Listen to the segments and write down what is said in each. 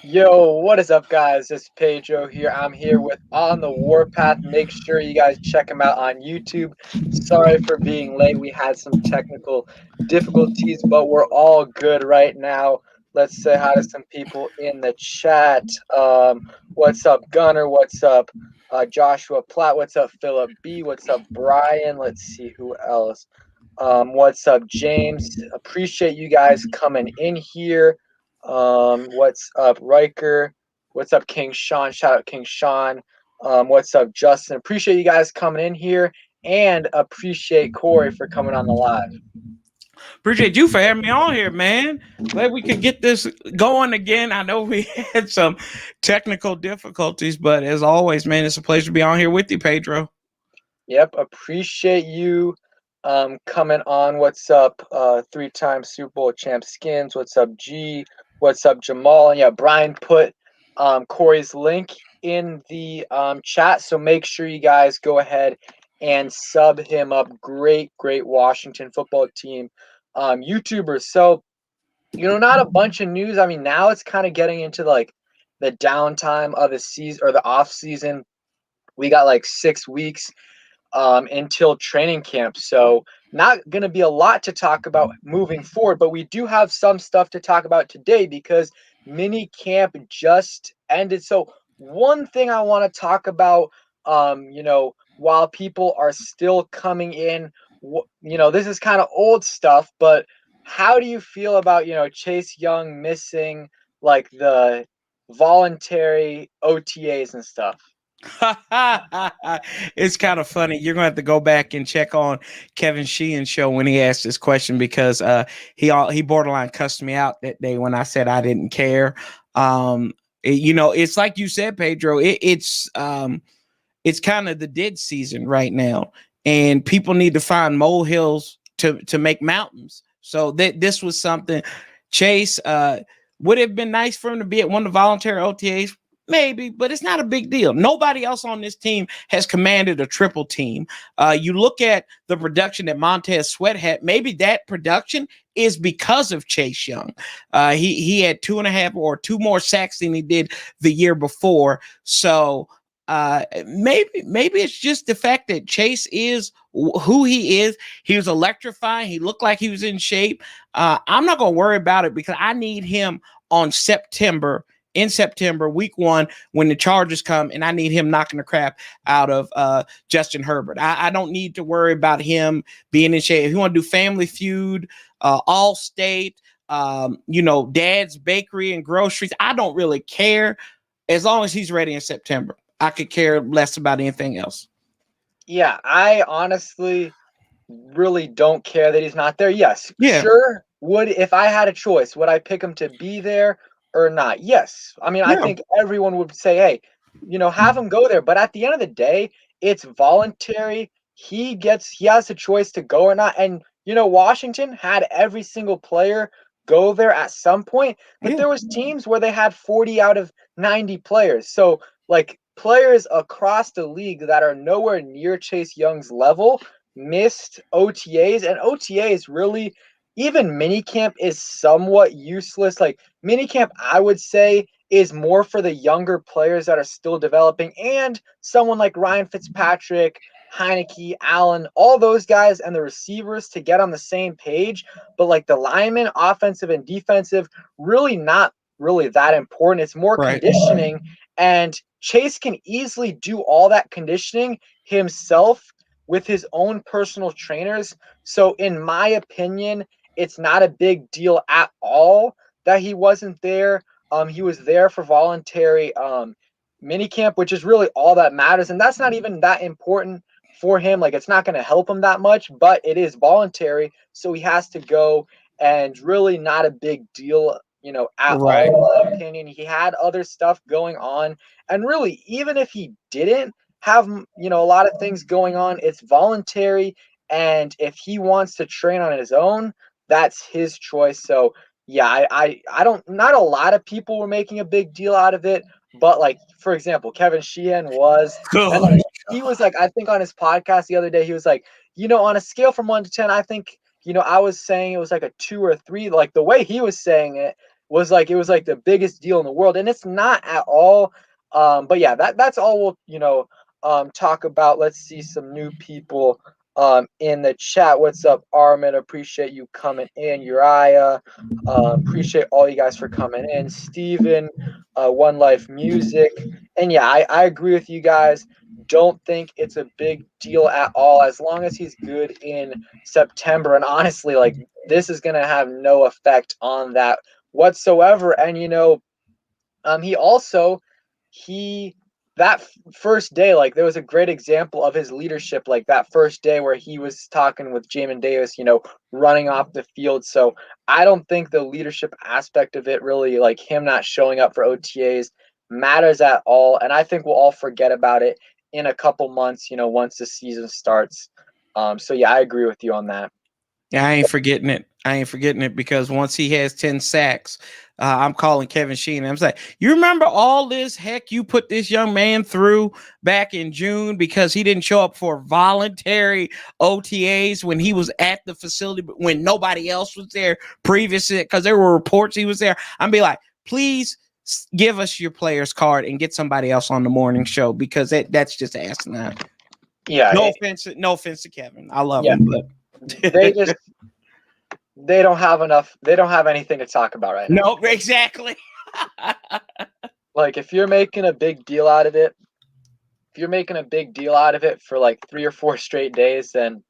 Yo, what is up, guys? It's Pedro here. I'm here with On the Warpath. Make sure you guys check him out on YouTube. Sorry for being late. We had some technical difficulties, but we're all good right now. Let's say hi to some people in the chat. What's up, Gunner? What's up, Joshua Platt? What's up, Philip B? What's up, Brian? Let's see who else. What's up, James? Appreciate you guys coming in here. What's up, Riker? What's up, King Sean? Shout out King Sean. What's up, Justin? Appreciate you guys coming in here, and appreciate Corey for coming on the live. Appreciate you for having me on here, man. Glad we could get this going again. I know we had some technical difficulties, but as always, man, it's a pleasure to be on here with you, Pedro. Yep, appreciate you coming on. What's up, three-time Super Bowl champ Skins? What's up, G? What's up, Jamal? And yeah, Brian put Corey's link in the chat, so make sure you guys go ahead and sub him up. Great Washington football team YouTuber. So, not a bunch of news. I mean, now it's kind of getting into like the downtime of the season or the off season. We got like 6 weeks until training camp. So not going to be a lot to talk about moving forward, but we do have some stuff to talk about today because mini camp just ended. So one thing I want to talk about, while people are still coming in, this is kind of old stuff, but how do you feel about, Chase Young missing like the voluntary OTAs and stuff? It's kind of funny. You're gonna have to go back and check on Kevin Sheehan's show when he asked this question because he borderline cussed me out that day when I said I didn't care. It's like you said, Pedro. It's kind of the dead season right now, and people need to find molehills to make mountains. So this was something. Chase would have been nice for him to be at one of the voluntary OTAs. Maybe, but it's not a big deal. Nobody else on this team has commanded a triple team. You look at the production that Montez Sweat had. Maybe that production is because of Chase Young. He had 2.5 or 2 more sacks than he did the year before. So maybe it's just the fact that Chase is who he is. He was electrifying. He looked like he was in shape. I'm not going to worry about it because I need him on September, week 1, when the Chargers come, and I need him knocking the crap out of Justin Herbert. I don't need to worry about him being in shape. If you want to do Family Feud, All State, Dad's Bakery and Groceries, I don't really care as long as he's ready in September. I could care less about anything else. Yeah, I honestly really don't care that he's not there. Yes, Yeah. sure. If I had a choice, would I pick him to be there or not? Yes. I mean, I Yeah. think everyone would say, hey, have him go there. But at the end of the day, it's voluntary. He has a choice to go or not. And Washington had every single player go there at some point, but there was teams where they had 40 out of 90 players. So like players across the league that are nowhere near Chase Young's level missed OTAs, and OTAs really, even minicamp is somewhat useless. Like minicamp, I would say, is more for the younger players that are still developing, and someone like Ryan Fitzpatrick, Heineke, Allen, all those guys, and the receivers to get on the same page. But like the linemen, offensive and defensive, really not really that important. It's more conditioning, and Chase can easily do all that conditioning himself with his own personal trainers. So in my opinion, it's not a big deal at all that he wasn't there. He was there for voluntary minicamp, which is really all that matters. And that's not even that important for him. Like it's not going to help him that much, but it is voluntary. So he has to go, and really not a big deal, at all, in my opinion. He had other stuff going on. And really, even if he didn't have, a lot of things going on, it's voluntary. And if he wants to train on his own, that's his choice. So yeah, I don't, not a lot of people were making a big deal out of it, but like, for example, Kevin Sheehan was, and like, he was like, I think on his podcast the other day, he was like, on a scale from 1 to 10, I think, I was saying it was like a 2 or 3. Like the way he was saying it was like it was like the biggest deal in the world, and it's not at all. But yeah, that's all we'll talk about. Let's see some new people in the chat. What's up, Armin? Appreciate you coming in. Uriah, appreciate all you guys for coming in. Steven, One Life Music, and yeah, I agree with you guys. Don't think it's a big deal at all as long as he's good in September. And honestly, like this is gonna have no effect on that whatsoever. And he also he that first day, like there was a great example of his leadership, like that first day where he was talking with Jamin Davis, running off the field. So I don't think the leadership aspect of it really, like him not showing up for OTAs, matters at all. And I think we'll all forget about it in a couple months, once the season starts. So yeah, I agree with you on that. Yeah, I ain't forgetting it. I ain't forgetting it because once he has 10 sacks, I'm calling Kevin Sheehan. I'm like, you remember all this heck you put this young man through back in June because he didn't show up for voluntary OTAs when he was at the facility, but when nobody else was there previously, because there were reports he was there. I'm be like, please give us your player's card and get somebody else on the morning show because that's just asinine. Yeah. No offense to Kevin. I love him, but they don't have enough. They don't have anything to talk about right now. No, exactly. Like if you're making a big deal out of it, for like 3 or 4 straight days, then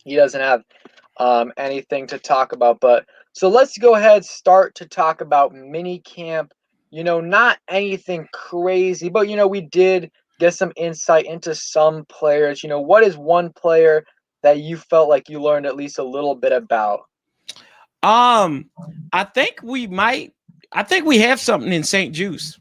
he doesn't have anything to talk about. But so let's go ahead, start to talk about mini camp. Not anything crazy, but we did get some insight into some players. What is one player that you felt like you learned at least a little bit about? I think we have something in St. Juice.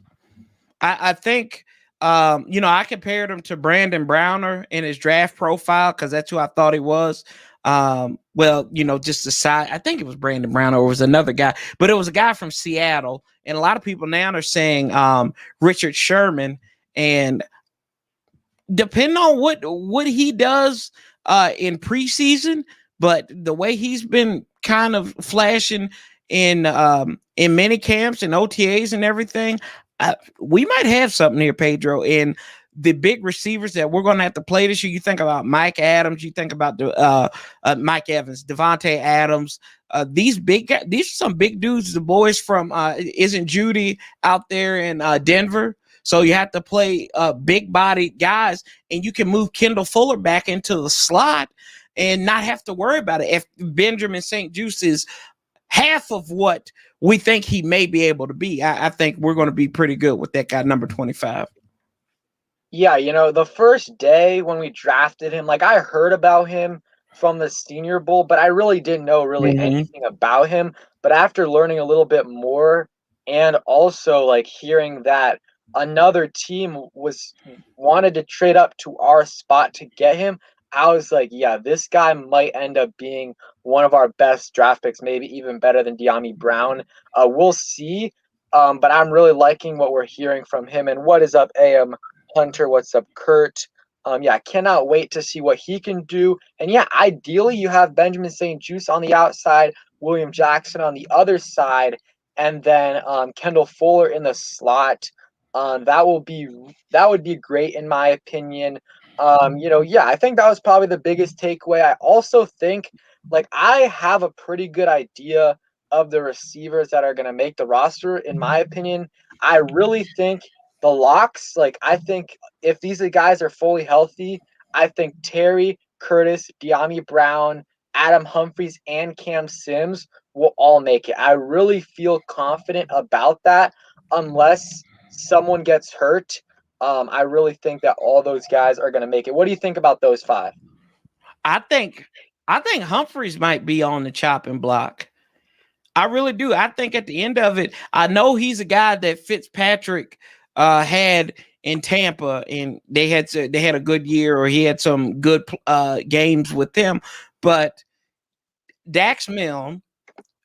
I think I compared him to Brandon Browner in his draft profile because that's who I thought he was. Just the side. I think it was Brandon Browner or it was another guy, but it was a guy from Seattle. And a lot of people now are saying Richard Sherman. And depending on what he does in preseason, but the way he's been kind of flashing in mini camps and OTAs and everything, we might have something here, Pedro. And the big receivers that we're going to have to play this year, you think about Mike Adams, you think about Mike Evans, Devontae Adams. These are some big dudes. The boys from Isn't Judy out there in Denver. So you have to play big bodied guys, and you can move Kendall Fuller back into the slot and not have to worry about it. If Benjamin St. Juice is half of what we think he may be able to be, I think we're going to be pretty good with that guy, number 25. Yeah, the first day when we drafted him, like I heard about him from the Senior Bowl, but I really didn't know anything about him. But after learning a little bit more and also like hearing that another team wanted to trade up to our spot to get him, I was like, yeah, this guy might end up being one of our best draft picks, maybe even better than De'Ami Brown. We'll see. But I'm really liking what we're hearing from him. And what is up, AM Hunter? What's up, Kurt? I cannot wait to see what he can do. And yeah, ideally you have Benjamin St. Juice on the outside, William Jackson on the other side, and then Kendall Fuller in the slot. That would be great in my opinion. I think that was probably the biggest takeaway. I also think like I have a pretty good idea of the receivers that are going to make the roster. In my opinion, I really think the locks, like I think if these guys are fully healthy, I think Terry, Curtis, De'Ami Brown, Adam Humphries, and Cam Sims will all make it. I really feel confident about that unless someone gets hurt. I really think that all those guys are going to make it. What do you think about those 5? I think Humphries might be on the chopping block. I really do. I think at the end of it, I know he's a guy that Fitzpatrick had in Tampa, and they had a good year, or he had some good games with them. But Dax Milne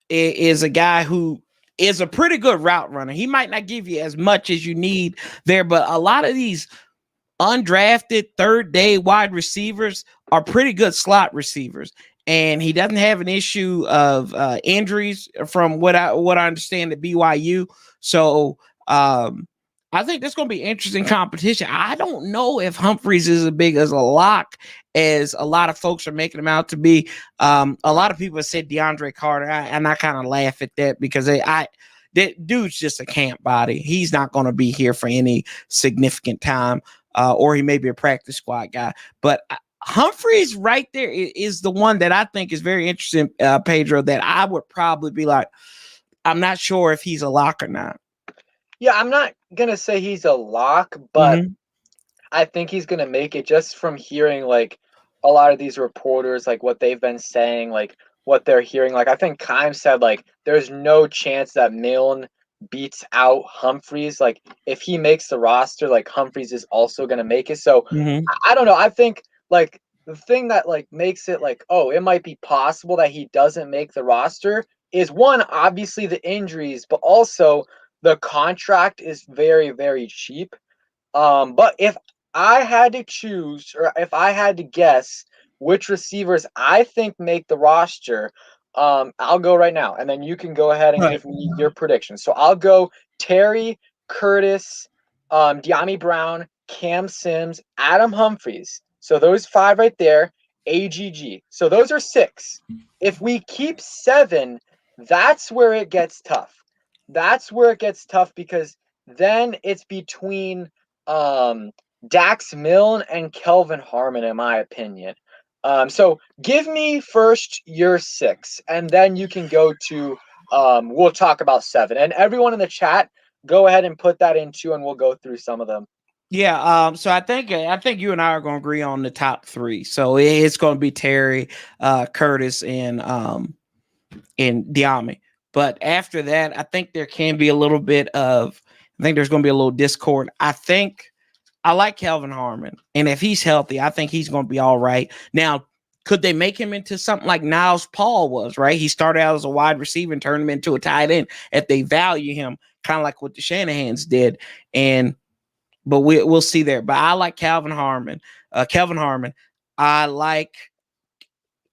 is a guy who is a pretty good route runner. He might not give you as much as you need there, but a lot of these undrafted third day wide receivers are pretty good slot receivers. and he doesn't have an issue of injuries from what I understand at BYU. So I think that's going to be interesting competition. I don't know if Humphreys is as big as a lock as a lot of folks are making him out to be. A lot of people have said DeAndre Carter, and I kind of laugh at that because that dude's just a camp body. He's not going to be here for any significant time, or he may be a practice squad guy. But Humphreys right there is the one that I think is very interesting, Pedro, that I would probably be like, I'm not sure if he's a lock or not. Yeah, I'm not gonna say he's a lock, but I think he's gonna make it just from hearing like a lot of these reporters, like what they've been saying, like what they're hearing. Like I think Kime said like there's no chance that Milne beats out Humphreys. Like if he makes the roster, like Humphreys is also gonna make it. So I don't know. I think like the thing that like makes it like, oh, it might be possible that he doesn't make the roster is one, obviously the injuries, but also the contract is very, very cheap. But if I had to choose, or if I had to guess which receivers I think make the roster, I'll go right now, and then you can go ahead and give me your predictions. So I'll go Terry, Curtis, Deami Brown, Cam Sims, Adam Humphreys. So those 5 right there, AGG. So those are 6. If we keep 7, that's where it gets tough. That's where it gets tough because then it's between Dax Milne and Kelvin Harmon, in my opinion. So give me first your 6, and then you can go to we'll talk about 7. And everyone in the chat, go ahead and put that in too, and we'll go through some of them. Yeah, so I think you and I are going to agree on the top 3. So it's going to be Terry, Curtis, and Diami. But after that, I think there can be a little bit of. I think there's going to be a little discord. I think I like Kelvin Harmon, and if he's healthy, I think he's going to be all right. Now, could they make him into something like Niles Paul was? Right, he started out as a wide receiver and turned him into a tight end if they value him, kind of like what the Shanahans did, but we'll see there. But I like Kelvin Harmon. I like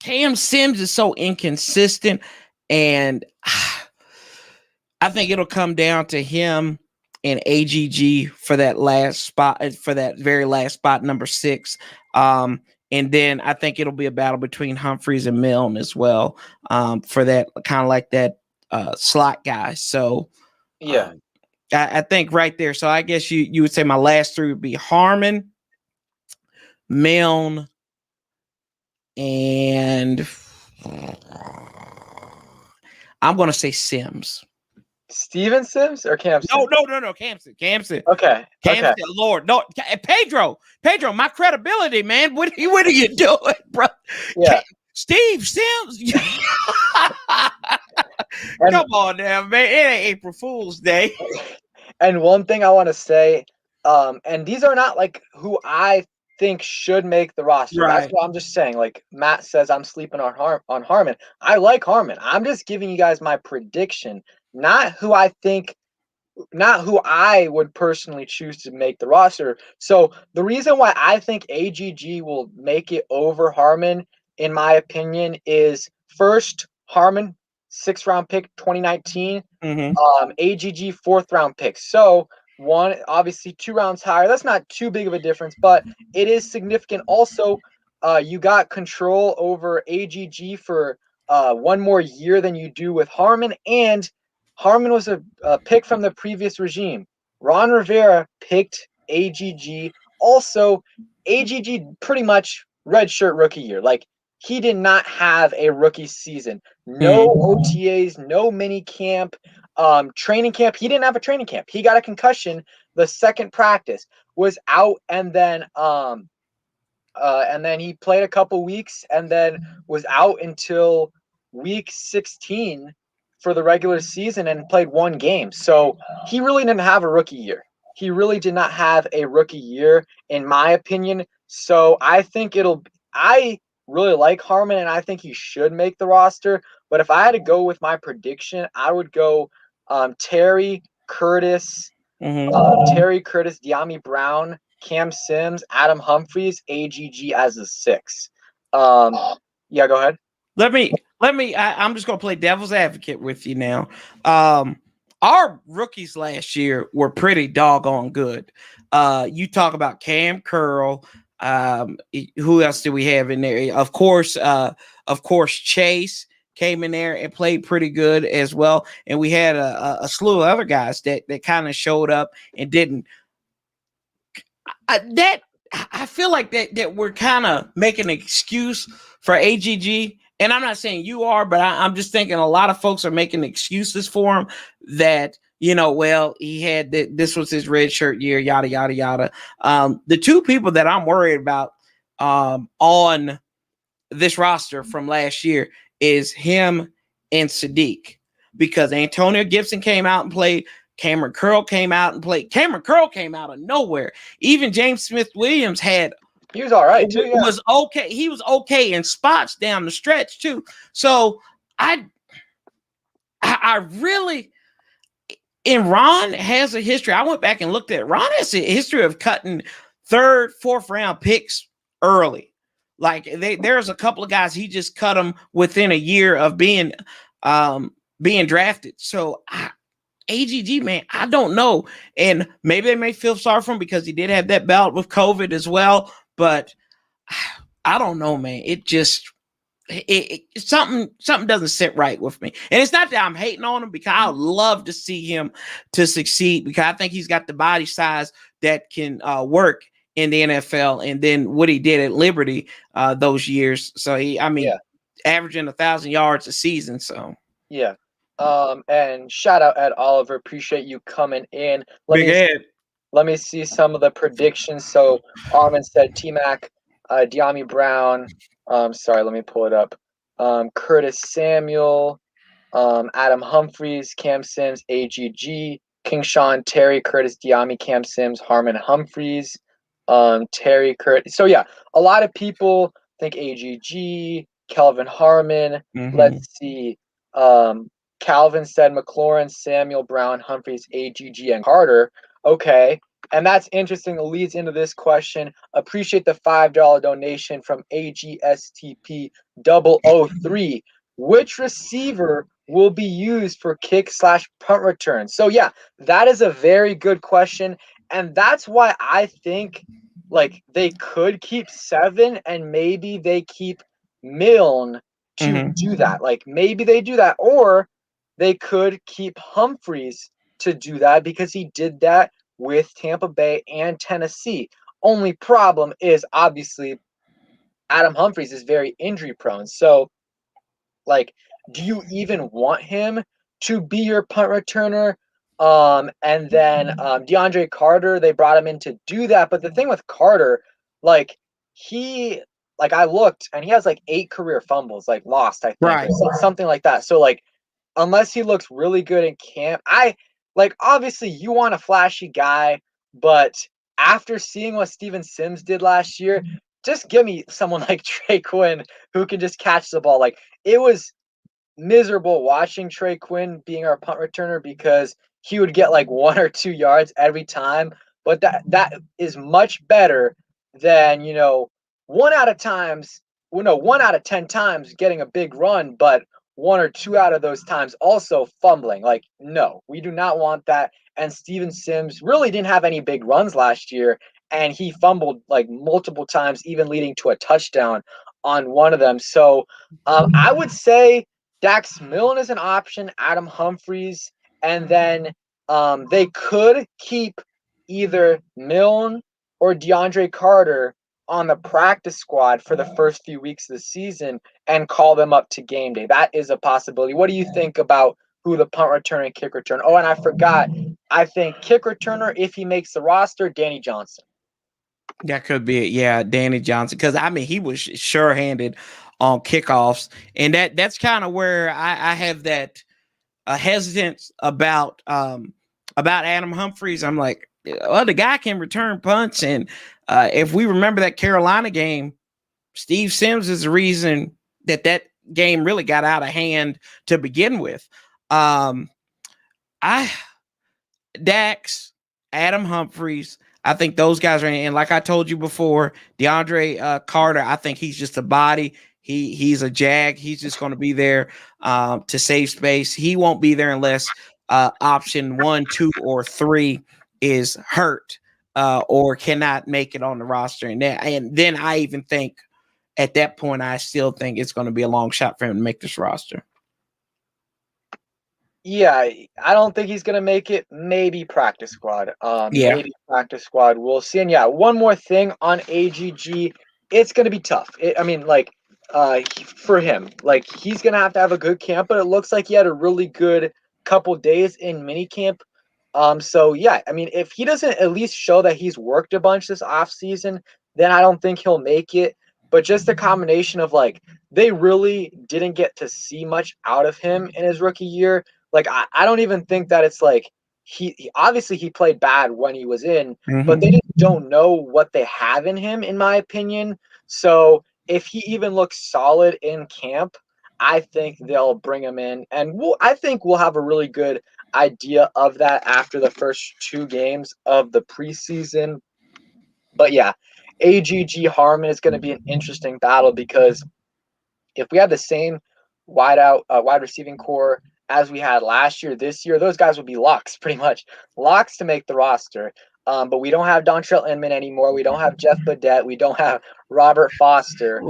Cam Sims is so inconsistent, and I think it'll come down to him and AGG for that last spot, for that very last spot, number 6. And then I think it'll be a battle between Humphreys and Milne as well, for that kind of like that slot guy. So yeah. I think right there. So I guess you would say my last 3 would be Harmon, Milne, and I'm going to say Sims. Steven Sims or Cam Sims? No. Camson. Okay. Camson, Lord. No, Pedro, my credibility, man. What are you doing, bro? Yeah. Steve Sims. Come on now, man. It ain't April Fool's Day. And one thing I want to say, and these are not like who I think should make the roster. Right. That's what I'm just saying. Like Matt says, I'm sleeping on Harmon. I like Harmon. I'm just giving you guys my prediction, not who I would personally choose to make the roster. So the reason why I think AGG will make it over Harmon, in my opinion, is first Harmon, 6th round pick, 2019. AGG 4th round pick. So one, obviously 2 rounds higher. That's not too big of a difference, but it is significant. Also, you got control over AGG for 1 more year than you do with Harmon, and Harmon was a pick from the previous regime. Ron Rivera picked AGG. Also, AGG pretty much redshirt rookie year. Like he did not have a rookie season. No OTAs, no mini camp, training camp. He didn't have a training camp. He got a concussion the second practice, was out, and then he played a couple weeks and then was out until week 16 for the regular season and played 1 game. So he really didn't have a rookie year. He really did not have a rookie year, in my opinion. So I think I really like Harmon, and I think he should make the roster. But if I had to go with my prediction, I would go Terry, Curtis, Deami Brown, Cam Sims, Adam Humphreys, AGG as a 6. Yeah, go ahead. I'm just gonna play devil's advocate with you now. Our rookies last year were pretty doggone good. You talk about Cam Curl. Who else do we have in there? Of course, Chase came in there and played pretty good as well. And we had a slew of other guys that kind of showed up and didn't. I feel like that we're kind of making an excuse for AGG. And I'm not saying you are, but I'm just thinking a lot of folks are making excuses for him that, well, he had this was his red shirt year, yada, yada, yada. The two people that I'm worried about on this roster from last year is him and Sadiq, because Antonio Gibson came out and played. Cameron Curl came out and played. Cameron Curl came out of nowhere. Even James Smith-Williams he was all right too. Yeah. Was okay. He was okay in spots down the stretch too. So I really, and Ron has a history. I went back and looked at Ron has a history of cutting third, fourth round picks early. Like there's a couple of guys he just cut them within a year of being drafted. So AGG, man, I don't know. And maybe they may feel sorry for him because he did have that bout with COVID as well. But I don't know, man. It just something doesn't sit right with me. And it's not that I'm hating on him, because I would love to see him to succeed, because I think he's got the body size that can work in the NFL. And then what he did at Liberty those years. So averaging 1,000 yards a season. So yeah. And shout out Ed Oliver. Appreciate you coming in. Let me see some of the predictions. So Armin said T-Mac, De'Ami Brown. Sorry, let me pull it up. Curtis Samuel, Adam Humphries, Cam Sims, AGG, King Sean, Terry, Curtis, De'Ami, Cam Sims, Harmon Humphries, Terry, Curtis. So yeah, a lot of people think AGG, Kelvin Harmon. Mm-hmm. Let's see. Calvin said McLaurin, Samuel, Brown, Humphries, AGG, and Carter. Okay. And that's interesting. It leads into this question. Appreciate the $5 donation from AGSTP003. Which receiver will be used for kick/punt return? So yeah, that is a very good question. And that's why I think like they could keep 7 and maybe they keep Milne to do that. Like maybe they do that, or they could keep Humphries to do that because he did that with Tampa Bay and Tennessee. Only problem is obviously Adam Humphries is very injury prone. So like, do you even want him to be your punt returner? And then DeAndre Carter, they brought him in to do that. But the thing with Carter, like I looked and he has like 8 career fumbles, like lost, I think, right, or something like that. So like, unless he looks really good in camp, obviously you want a flashy guy, but after seeing what Steven Sims did last year, just give me someone like Trey Quinn who can just catch the ball. Like, it was miserable watching Trey Quinn being our punt returner because he would get like 1 or 2 yards every time, but that is much better than 1 out of 10 times getting a big run, but 1 or 2 out of those times also fumbling. Like, no, we do not want that. And Steven Sims really didn't have any big runs last year, and he fumbled like multiple times, even leading to a touchdown on one of them. So I would say Dax Milne is an option, Adam Humphries, and then they could keep either Milne or DeAndre Carter on the practice squad for the first few weeks of the season and call them up to game day. That is a possibility. What do you think about who the punt returner and kick return? Oh, and I forgot. I think kick returner, if he makes the roster, Danny Johnson. That could be it. Yeah, Danny Johnson. Because he was sure-handed on kickoffs, and that's kind of where I have that hesitance about Adam Humphries. I'm like, well, the guy can return punts, and if we remember that Carolina game, Steve Sims is the reason that game really got out of hand to begin with. Dax, Adam Humphries, I think those guys are in. And like I told you before, DeAndre Carter, I think he's just a body. He's a jag. He's just going to be there to save space. He won't be there unless option 1, 2, or 3 is hurt or cannot make it on the roster. And then I even think at that point, I still think it's going to be a long shot for him to make this roster. Yeah, I don't think he's gonna make it. Maybe practice squad. Maybe practice squad. We'll see. And yeah, one more thing on AGG. It's gonna be tough. For him, like he's gonna have to have a good camp. But it looks like he had a really good couple days in mini camp. So yeah, I mean, if he doesn't at least show that he's worked a bunch this off season, then I don't think he'll make it. But just a combination of like they really didn't get to see much out of him in his rookie year. Like I don't even think that it's like he obviously he played bad when he was in, but they just don't know what they have in him, in my opinion. So if he even looks solid in camp, I think they'll bring him in, and I think we'll have a really good idea of that after the first 2 games of the preseason. But yeah, AGG Harmon is going to be an interesting battle because if we have the same wide receiving core as we had last year, this year, those guys would be locks, pretty much locks to make the roster. But we don't have Dontrell Inman anymore. We don't have Jeff Badette. We don't have Robert Foster.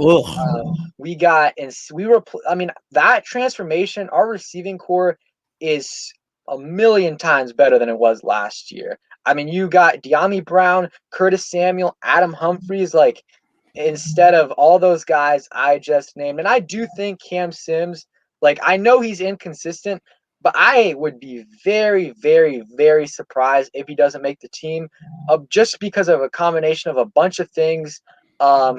We got, and we were, I mean, that transformation, our receiving core is a million times better than it was last year. I mean, you got De'Ami Brown, Curtis Samuel, Adam Humphries, like, instead of all those guys I just named. And I do think Cam Sims, like, I know he's inconsistent, but I would be very, very, very surprised if he doesn't make the team just because of a combination of a bunch of things.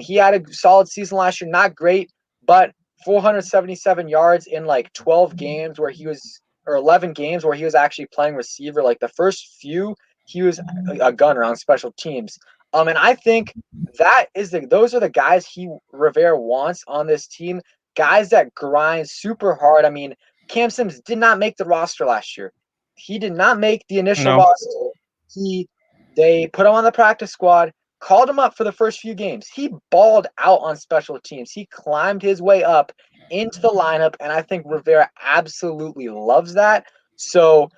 He had a solid season last year, not great, but 477 yards in like 12 games where he was, or 11 games where he was actually playing receiver. Like the first few, he was a gunner on special teams. And I think those are the guys Rivera wants on this team, guys that grind super hard. I mean, Cam Sims did not make the roster last year. He did not make the initial roster. They put him on the practice squad, called him up for the first few games. He balled out on special teams. He climbed his way up into the lineup, and I think Rivera absolutely loves that. So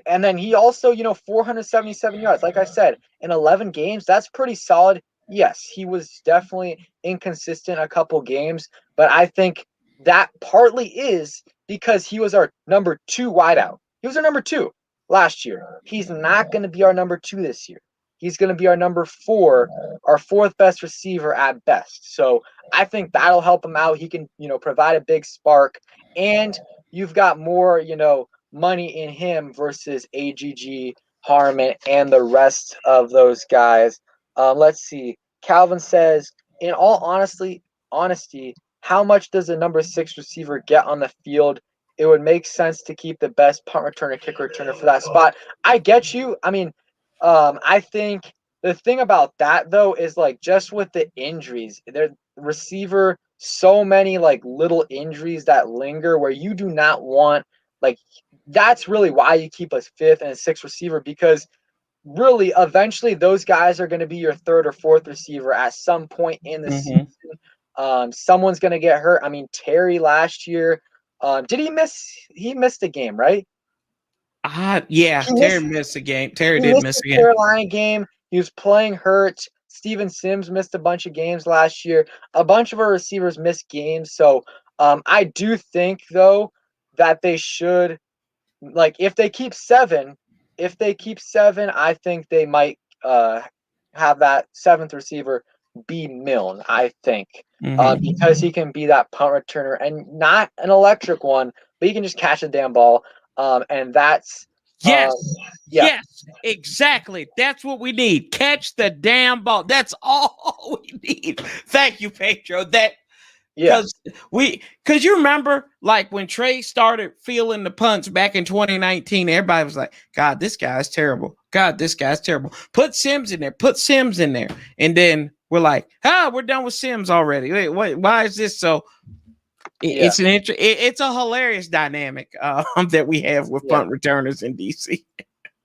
and then he also, 477 yards. Like I said, in 11 games, that's pretty solid. Yes, he was definitely inconsistent a couple games, but I think that partly is because he was our number 2 wideout. He was our number 2 last year. He's not going to be our number 2 this year. He's going to be our number 4, our 4th best receiver at best. So I think that'll help him out. He can, provide a big spark, and you've got more, money in him versus AGG, Harmon, and the rest of those guys. Let's see. Calvin says, in all honesty, how much does a number 6 receiver get on the field? It would make sense to keep the best punt returner, kick returner for that spot. I get you. I mean, I think the thing about that though is like just with the injuries, their receiver, so many like little injuries that linger where you do not want, like, that's really why you keep a 5th and a 6th receiver, because really eventually those guys are going to be your 3rd or 4th receiver at some point in the season. Someone's going to get hurt. I mean, Terry last year, did he miss? He missed a game, right? Yeah, Terry missed a game. Terry did miss a game. Carolina game. He was playing hurt. Steven Sims missed a bunch of games last year. A bunch of our receivers missed games. So I do think though that they should, like, if they keep 7, I think they might have that 7th receiver be Milne, I think, because he can be that punt returner and not an electric one, but he can just catch the damn ball. And that's yes, exactly. That's what we need. Catch the damn ball. That's all we need. Thank you, Pedro. Because you remember, like when Trey started feeling the punts back in 2019, everybody was like, God, this guy's terrible. God, this guy's terrible. Put Sims in there. Put Sims in there. And then we're like, we're done with Sims already. Wait, why is this so? It's it's a hilarious dynamic that we have with punt returners in DC.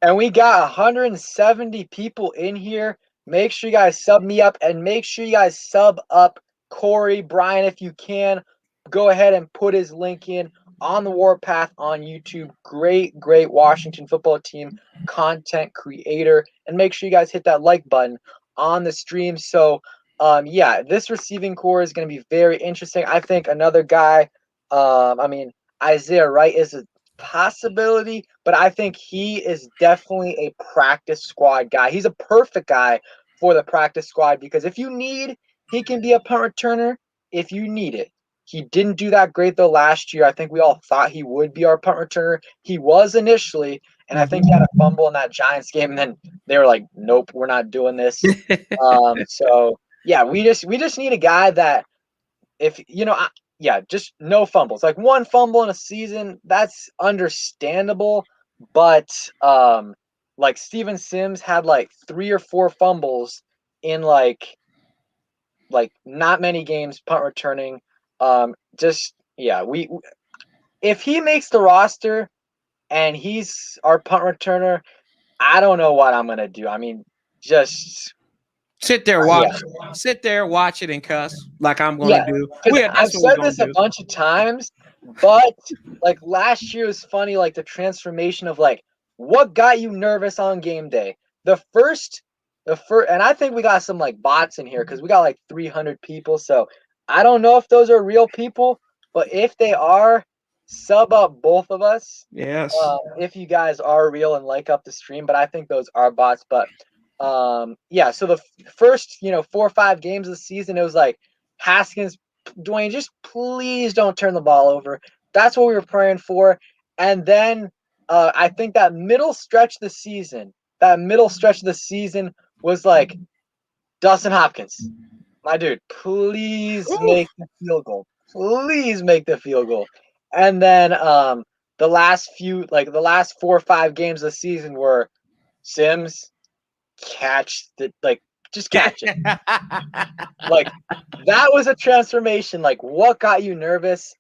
And we got 170 people in here. Make sure you guys sub me up, and make sure you guys sub up Corey, Brian, if you can, go ahead and put his link in on the Warpath on YouTube. Great Washington football team content creator. And make sure you guys hit that like button on the stream. So, yeah, this receiving core is going to be very interesting. I think another guy, Isaiah Wright is a possibility, but I think he is definitely a practice squad guy. He's a perfect guy for the practice squad because if you need, he can be a punt returner if you need it. He didn't do that great though last year. I think we all thought he would be our punt returner. He was initially, and I think he had a fumble in that Giants game, and then they were like, "Nope, we're not doing this." So yeah, we just need a guy that if just no fumbles. Like one fumble in a season, that's understandable. But like Steven Sims had like 3 or 4 fumbles in like not many games punt returning. If he makes the roster and he's our punt returner, I don't know what I'm gonna do. I mean, just sit there, watch it and cuss like I'm gonna do. I've said this a bunch of times, but like last year was funny, like the transformation of like what got you nervous on game day. The first, and I think we got some like bots in here because we got like 300 people. So I don't know if those are real people, but if they are, sub up both of us. Yes. If you guys are real and like up the stream, but I think those are bots. But so the first 4 or 5 games of the season, it was like Haskins, Dwayne, just please don't turn the ball over. That's what we were praying for. And then I think that middle stretch of the season was like Dustin Hopkins, my dude, please make the field goal. Please make the field goal. And then the last 4 or 5 games of the season were Sims, just catch it. Like that was a transformation. Like what got you nervous?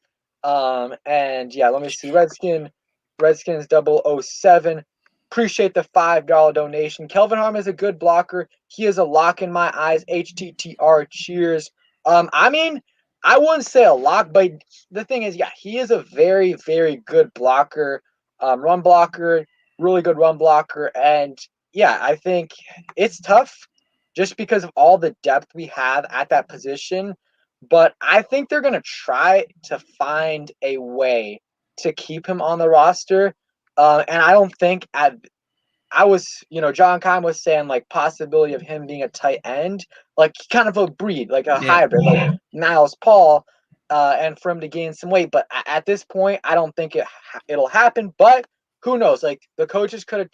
And yeah, let me see. Redskins 007. Appreciate the $5 donation. Kelvin Harmon is a good blocker. He is a lock in my eyes. HTTR cheers. I mean, I wouldn't say a lock, but the thing is, yeah, he is a very, very good blocker, run blocker, really good run blocker. And yeah, I think it's tough just because of all the depth we have at that position. But I think they're going to try to find a way to keep him on the roster. And I don't think John Kime was saying like possibility of him being a tight end, like kind of a breed, like a hybrid, like Niles Paul, and for him to gain some weight. But at this point, I don't think it'll happen. But who knows? Like the coaches could have,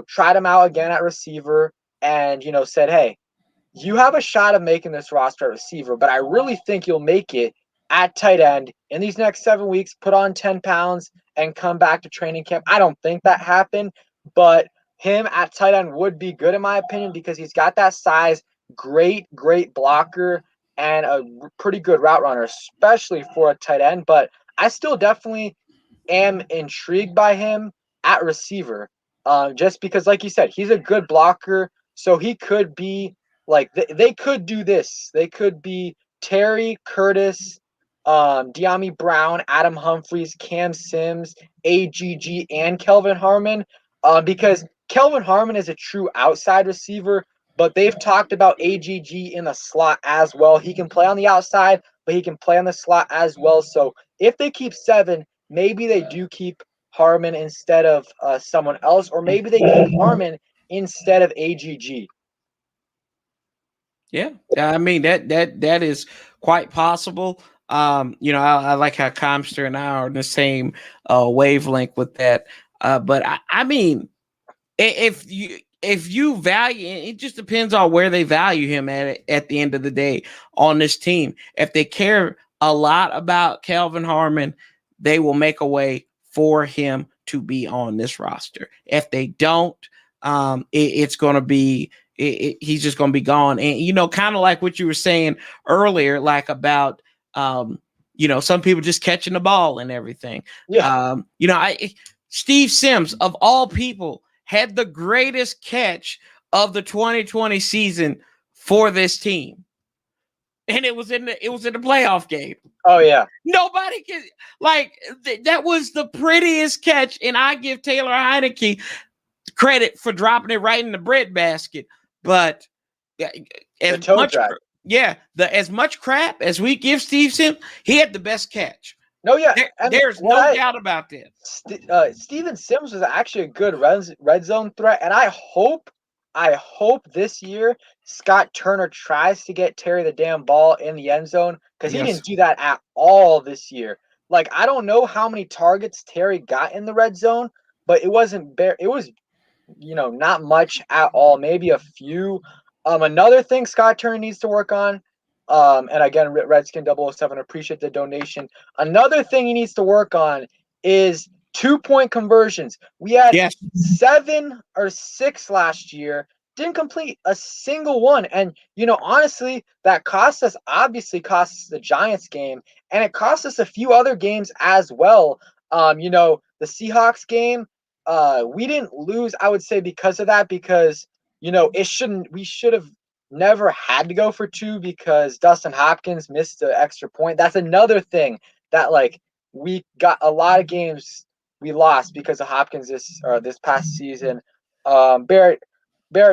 tried him out again at receiver and, said, hey, you have a shot of making this roster at receiver, but I really think you'll make it at tight end in these next 7 weeks, put on 10 pounds and come back to training camp. I don't think that happened, but him at tight end would be good in my opinion because he's got that size, great blocker, and a pretty good route runner, especially for a tight end. But I still definitely am intrigued by him at receiver, just because, like you said, he's a good blocker, so he could be like they could do this. They could be Terry, Curtis, De'Ami Brown, Adam Humphries, Cam Sims, AGG, and Kelvin Harmon. Because Kelvin Harmon is a true outside receiver, but they've talked about AGG in the slot as well. He can play on the outside, but he can play on the slot as well. So if they keep 7, maybe they do keep Harmon instead of someone else, or maybe they keep Harmon instead of AGG. Yeah, I mean that is quite possible. I like how Comster and I are in the same wavelength with that. But I mean, if you value, it just depends on where they value him at the end of the day on this team. If they care a lot about Kelvin Harmon, they will make a way for him to be on this roster. If they don't, it's going to be. He's just going to be gone. And, kind of like what you were saying earlier, like about, some people just catching the ball and everything. Yeah. Steve Sims, of all people, had the greatest catch of the 2020 season for this team. and it was in the playoff game. Oh yeah. Nobody can that was the prettiest catch, and I give Taylor Heineke credit for dropping it right in the breadbasket. But as much crap as we give Steve Sims, he had the best catch. No, yeah, there's no doubt about that. Steven Sims was actually a good red zone threat, and I hope this year Scott Turner tries to get Terry the damn ball in the end zone, because he didn't do that at all this year. Like, I don't know how many targets Terry got in the red zone, but it wasn't it was, not much at all, maybe a few. Another thing Scott Turner needs to work on, and again, Redskin 007, appreciate the donation. Another thing he needs to work on is 2-point conversions. We had 7 or 6 last year, didn't complete a single one. And, honestly, that obviously cost us the Giants game, and it cost us a few other games as well. The Seahawks game, we didn't lose, I would say, because of that, because, we should have never had to go for 2 because Dustin Hopkins missed the extra point. That's another thing that, we got a lot of games we lost because of Hopkins this past season. Barrett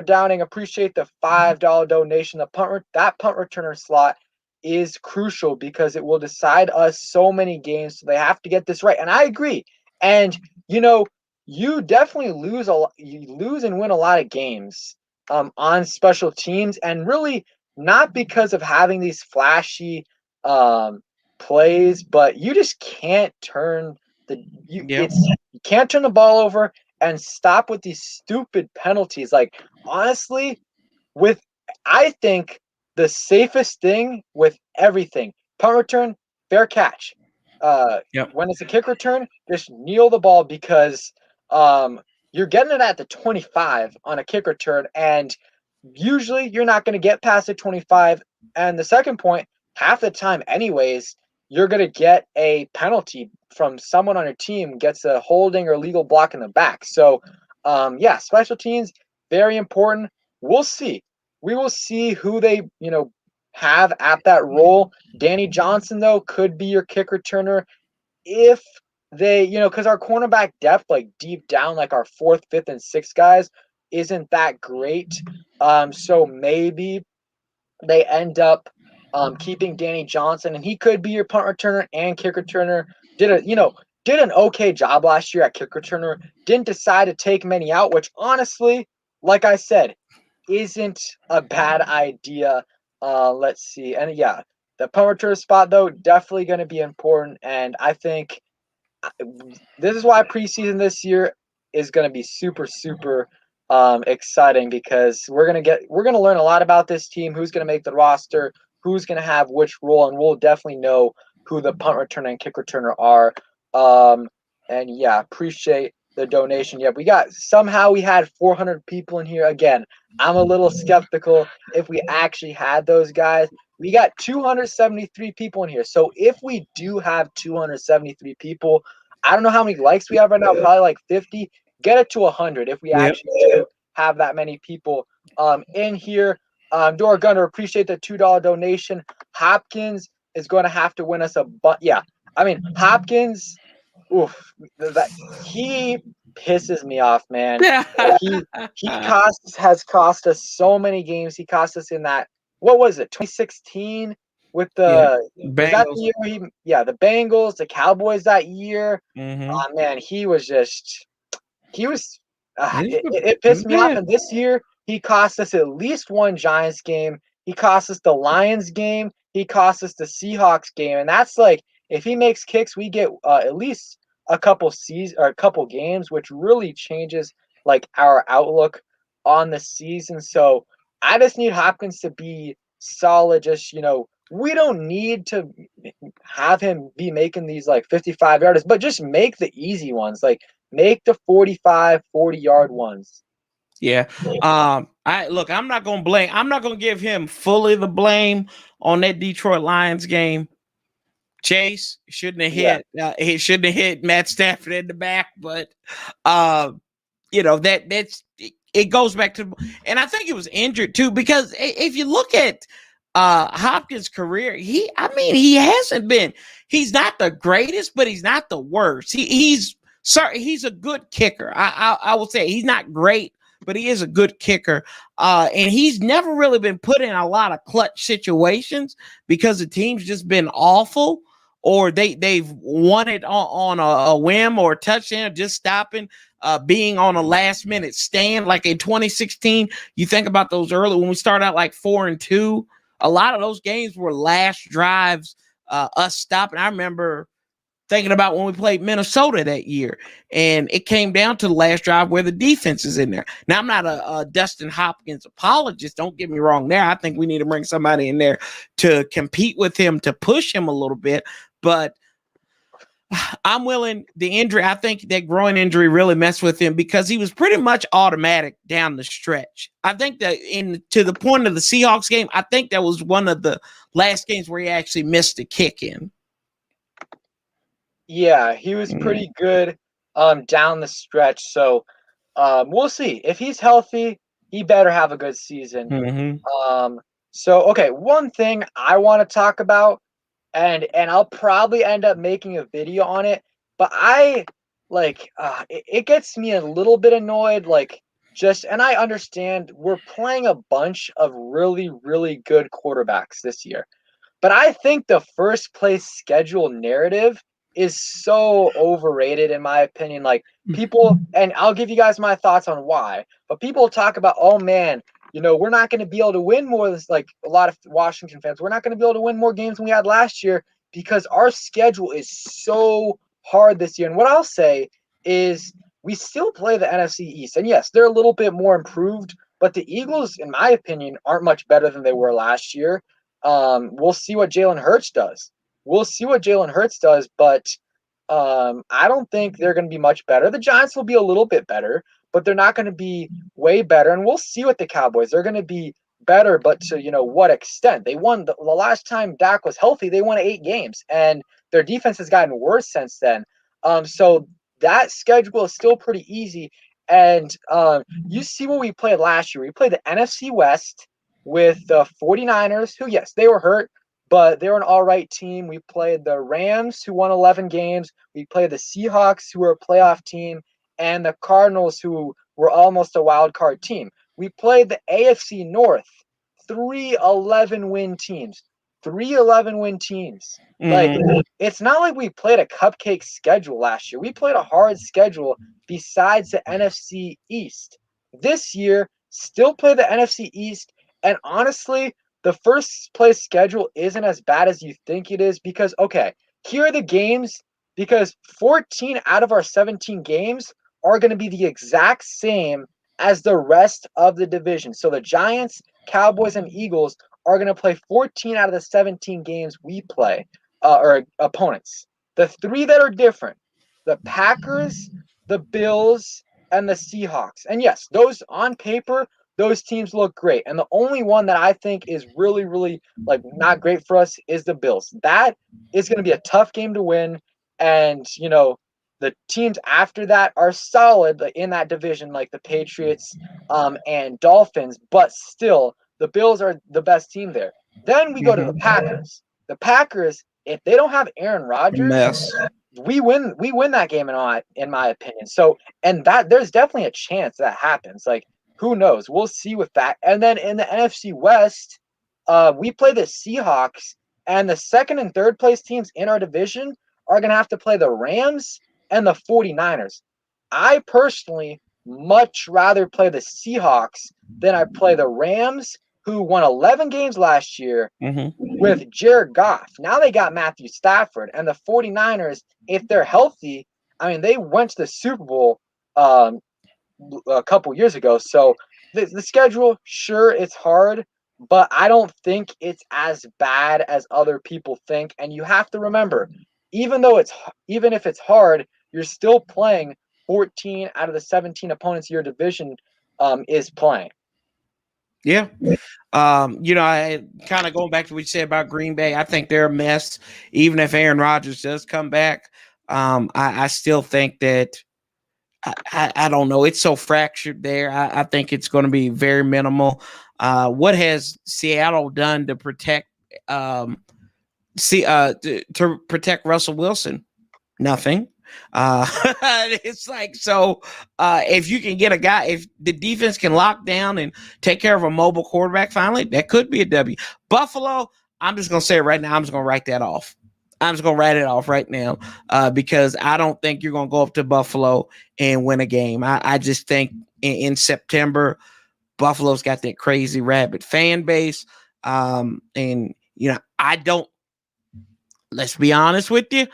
Downing, appreciate the $5 donation. That punt returner slot is crucial because it will decide us so many games. So they have to get this right. And I agree. And you definitely lose and win a lot of games on special teams, and really not because of having these flashy plays, but you just can't turn you can't turn the ball over and stop with these stupid penalties. Like, honestly, I think the safest thing with everything, punt return, fair catch. When it's a kick return, just kneel the ball, because you're getting it at the 25 on a kick return, and usually you're not going to get past the 25. And the second point, half the time anyways, you're going to get a penalty from someone on your team gets a holding or legal block in the back. So, special teams, very important. We'll see. We will see who they, have at that role. Danny Johnson, though, could be your kick returner if they, because our cornerback depth, deep down, our 4th, 5th, and 6th guys, isn't that great. So maybe they end up keeping Danny Johnson, and he could be your punt returner and kick returner. Did an okay job last year at kick returner. Didn't decide to take many out, which honestly, like I said, isn't a bad idea. Let's see. And the punt returner spot, though, definitely going to be important. And I think this is why preseason this year is going to be super, super exciting, because we're going to learn a lot about this team, who's going to make the roster, who's going to have which role, and we'll definitely know who the punt returner and kick returner are. Appreciate the donation. We had 400 people in here. Again, I'm a little skeptical if we actually had those guys. We got 273 people in here. So if we do have 273 people, I don't know how many likes we have right now, probably 50. Get it to 100 if we actually do have that many people in here. Dora Gunner, appreciate the $2 donation. Hopkins is going to have to win us a Hopkins, he pisses me off, man. He has cost us so many games. He cost us in that, what was it, 2016 with the was that the year the Bengals, the Cowboys that year. Mm-hmm. Man, it pissed me off. And this year he cost us at least one Giants game. He cost us the Lions game. He cost us the Seahawks game. And that's if he makes kicks, we get at least a couple games, which really changes our outlook on the season. So I just need Hopkins to be solid. Just, we don't need to have him be making these 55 yarders, but just make the easy ones. Make the 45, 40-yard ones. Yeah. I'm not gonna give him fully the blame on that Detroit Lions game. Chase shouldn't have hit. He shouldn't have hit Matt Stafford in the back, but that's it goes back to, and I think he was injured too, because if you look at Hopkins' career, he hasn't been. He's not the greatest, but he's not the worst. He's a good kicker. I will say he's not great, but he is a good kicker. And he's never really been put in a lot of clutch situations because the team's just been awful, or they've won it on a whim or a touchdown, just stopping. Being on a last minute stand, like in 2016, you think about those early when we started out like 4-2. A lot of those games were last drives, us stopping. I remember thinking about when we played Minnesota that year, and it came down to the last drive where the defense is in there. Now, I'm not a Dustin Hopkins apologist. Don't get me wrong there. I think we need to bring somebody in there to compete with him, to push him a little bit, but I'm willing. The injury, I think that groin injury really messed with him because he was pretty much automatic down the stretch. I think that to the point of the Seahawks game, I think that was one of the last games where he actually missed a kick in. Yeah, he was pretty good down the stretch. So we'll see. If he's healthy, he better have a good season. Mm-hmm. So okay, one thing I want to talk about, and I'll probably end up making a video on it, but I like it gets me a little bit annoyed, like and I understand we're playing a bunch of really, really good quarterbacks this year. But I think the first place schedule narrative is so overrated in my opinion. Like people, and I'll give you guys my thoughts on why, but people talk about, oh man, we're not going to be able to win more. This, like a lot of Washington fans, we're not going to be able to win more games than we had last year because our schedule is so hard this year. And what I'll say is we still play the NFC East. And yes, they're a little bit more improved, but the Eagles, in my opinion, aren't much better than they were last year. We'll see what Jalen Hurts does. But I don't think they're going to be much better. The Giants will be a little bit better, but they're not going to be way better. And we'll see with the Cowboys. They're going to be better, but to what extent? They won the last time Dak was healthy. They won 8 games, and their defense has gotten worse since then. So that schedule is still pretty easy. And you see what we played last year. We played the NFC West with the 49ers, who, yes, they were hurt, but they were an all right team. We played the Rams, who won 11 games. We played the Seahawks, who were a playoff team, and the Cardinals, who were almost a wild card team. We played the AFC North, 3 11-win teams. Mm-hmm. Like, it's not like we played a cupcake schedule last year. We played a hard schedule besides the NFC East. This year, still play the NFC East. And honestly, the first place schedule isn't as bad as you think it is because, okay, here are the games, because 14 out of our 17 games are going to be the exact same as the rest of the division. So the Giants, Cowboys, and Eagles are going to play 14 out of the 17 games we play, or opponents. The 3 that are different, the Packers, the Bills, and the Seahawks. And yes, those on paper, those teams look great. And the only one that I think is really, really like not great for us is the Bills. That is going to be a tough game to win. And, the teams after that are solid in that division, like the Patriots and Dolphins, but still the Bills are the best team there. Then we go to the Packers. The Packers, if they don't have Aaron Rodgers, we win that game in my opinion. So, and that there's definitely a chance that happens. Like, who knows? We'll see with that. And then in the NFC West, we play the Seahawks, and the second and third place teams in our division are going to have to play the Rams and the 49ers. I personally much rather play the Seahawks than I play the Rams, who won 11 games last year with Jared Goff. Now they got Matthew Stafford. And the 49ers, if they're healthy, I mean, they went to the Super Bowl a couple years ago. So the schedule, sure, it's hard, but I don't think it's as bad as other people think. And you have to remember, even if it's hard, you're still playing 14 out of the 17 opponents your division is playing. Yeah. I kind of going back to what you said about Green Bay, I think they're a mess. Even if Aaron Rodgers does come back, I still think that I don't know. It's so fractured there. I think it's going to be very minimal. What has Seattle done to protect to protect Russell Wilson? Nothing. It's like, so if you can get a guy, if the defense can lock down and take care of a mobile quarterback finally, that could be a W. Buffalo, I'm just gonna say it right now, I'm just gonna write that off. I'm just gonna write it off right now, because I don't think you're gonna go up to Buffalo and win a game. I just think in September, Buffalo's got that crazy rabid fan base. And I don't, let's be honest with you,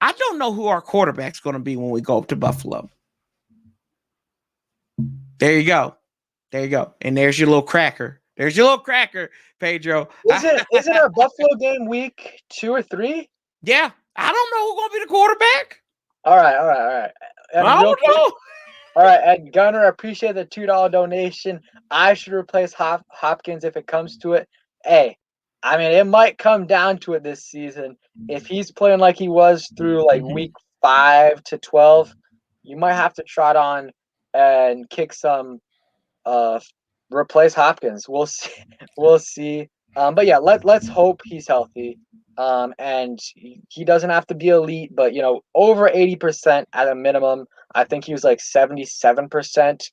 I don't know who our quarterback's going to be when we go up to Buffalo. There you go. There you go. And there's your little cracker. There's your little cracker, Pedro. Isn't our Buffalo game week 2 or 3? Yeah. I don't know who's going to be the quarterback. All right. And I don't know. All right, and Gunner, I appreciate the $2 donation. I should replace Hopkins if it comes to it. Hey, I mean, it might come down to it this season. If he's playing like he was through like week 5 to 12, you might have to trot on and kick some, replace Hopkins. We'll see. We'll see. But yeah, let's hope he's healthy. And he doesn't have to be elite, but over 80% at a minimum. I think he was like 77%